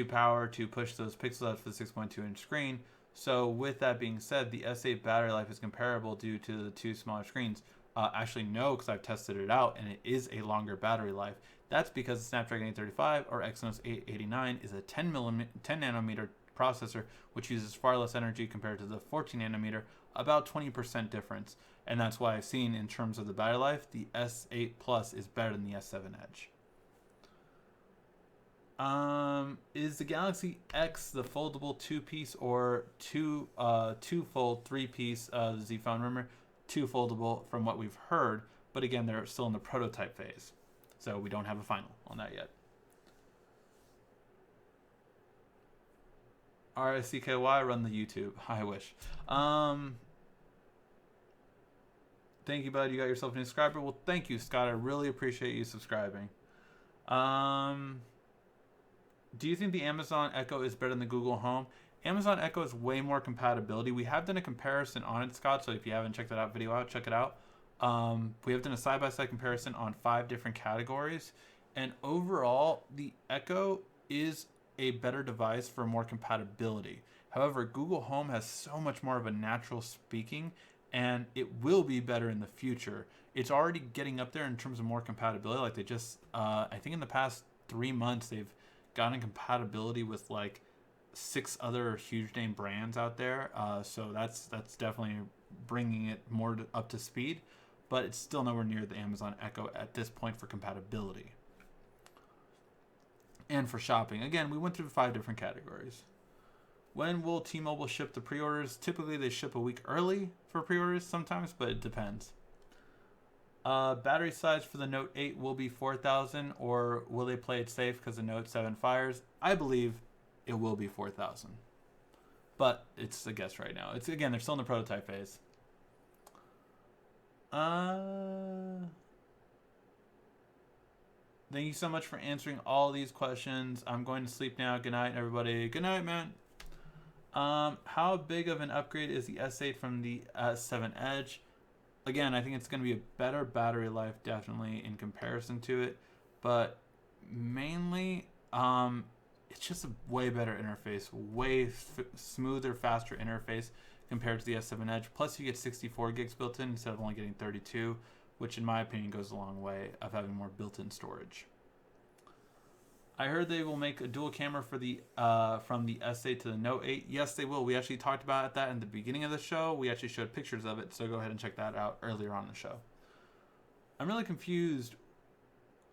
power to push those pixels out for the 6.2-inch screen. So with that being said, the S8 battery life is comparable due to the two smaller screens. Actually, no, because I've tested it out, and it is a longer battery life. That's because the Snapdragon 835 or Exynos 889 is a 10 nanometer processor, which uses far less energy compared to the 14 nanometer, about 20% difference. And that's why I've seen, in terms of the battery life, the S8 Plus is better than the S7 Edge. Is the Galaxy X the foldable two-piece or two-fold three-piece the Z Phone? Remember, two foldable from what we've heard, but again, they're still in the prototype phase, so we don't have a final on that yet. RSCKY, run the YouTube. I wish. Thank you, bud. You got yourself a new subscriber. Well, thank you, Scott. I really appreciate you subscribing. Do you think the Amazon Echo is better than the Google Home? Amazon Echo has way more compatibility. We have done a comparison on it, Scott, so if you haven't checked that video out, check it out. We have done a side-by-side comparison on 5 different categories, and overall, the Echo is a better device for more compatibility. However, Google Home has so much more of a natural speaking, and it will be better in the future. It's already getting up there in terms of more compatibility. Like they just, I think in the past 3 months, they've gotten compatibility with like 6 other huge name brands out there. So that's definitely bringing it more up to speed, but it's still nowhere near the Amazon Echo at this point for compatibility. And for shopping, again, we went through 5 different categories. When will T-Mobile ship the pre-orders? Typically, they ship a week early for pre-orders sometimes, but it depends. Battery size for the Note 8 will be 4,000, or will they play it safe because the Note 7 fires? I believe it will be 4,000, but it's a guess right now. It's again, they're still in the prototype phase. Thank you so much for answering all these questions. I'm going to sleep now. Good night, everybody. Good night, man. How big of an upgrade is the S8 from the S7 Edge? Again, I think it's going to be a better battery life, definitely, in comparison to it. But mainly, it's just a way better interface, way smoother, faster interface compared to the S7 Edge. Plus, you get 64 gigs built in instead of only getting 32, which in my opinion goes a long way of having more built-in storage. I heard they will make a dual camera for the from the S8 to the Note 8. Yes, they will. We actually talked about that in the beginning of the show. We actually showed pictures of it, so go ahead and check that out earlier on in the show. I'm really confused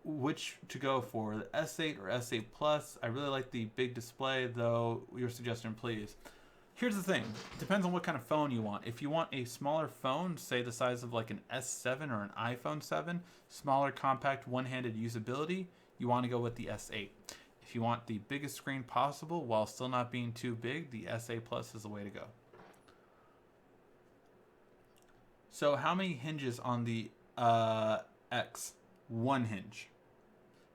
which to go for, the S8 or S8 Plus. I really like the big display, though. Your suggestion, please. Here's the thing. Depends on what kind of phone you want. If you want a smaller phone, say the size of like an S7 or an iPhone 7, smaller, compact, one-handed usability, you want to go with the S8. If you want the biggest screen possible while still not being too big, the S8 Plus is the way to go. So how many hinges on the X? One hinge.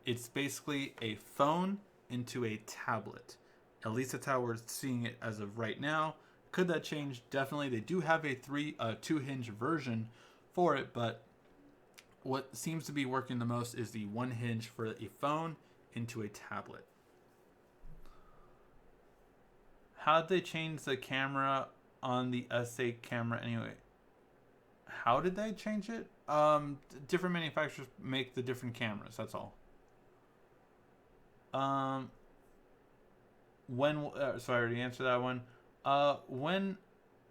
It's basically a phone into a tablet. At least that's how we're seeing it as of right now. Could that change? Definitely. They do have a two hinge version for it, but what seems to be working the most is the one hinge for a phone into a tablet. How did they change the camera on the S8 camera anyway? How did they change it? Different manufacturers make the different cameras. That's all. Sorry, I already answered that one. When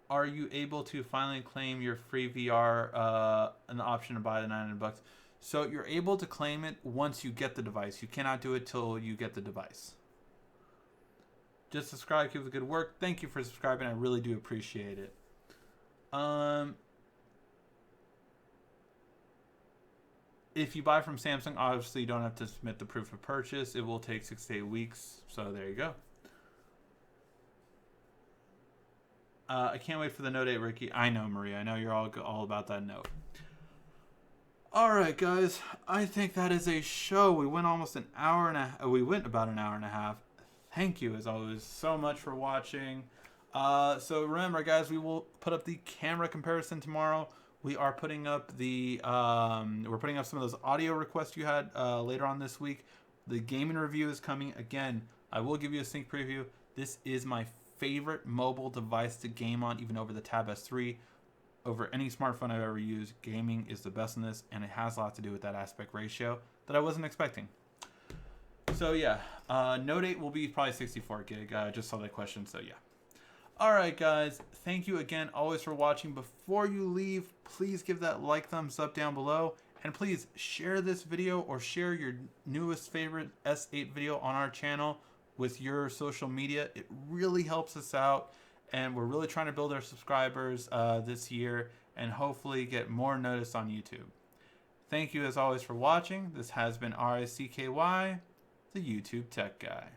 are you able to finally claim your free VR an option to buy the $900? So you're able to claim it once you get the device. You cannot do it till you get the device. Just subscribe, keep up the good work. Thank you for subscribing. I really do appreciate it. If you buy from Samsung, obviously you don't have to submit the proof of purchase. It will take 6 to 8 weeks. So there you go. I can't wait for the Note 8, Ricky. I know, Maria. I know you're all about that Note. All right, guys. I think that is a show. We went almost an hour and we went about an hour and a half. Thank you, as always, so much for watching. So remember, guys, we will put up the camera comparison tomorrow. We are putting up the we're putting up some of those audio requests you had later on this week. The gaming review is coming again. I will give you a sneak preview. This is my favorite mobile device to game on, even over the Tab S3. Over any smartphone I've ever used, gaming is the best in this, and it has a lot to do with that aspect ratio that I wasn't expecting. So yeah, Note 8 will be probably 64 gig. I just saw that question, so yeah. Alright guys, thank you again always for watching. Before you leave, please give that like, thumbs up down below. And please share this video or share your newest favorite S8 video on our channel with your social media. It really helps us out. And we're really trying to build our subscribers this year and hopefully get more noticed on YouTube. Thank you as always for watching. This has been RICKY, the YouTube Tech Guy.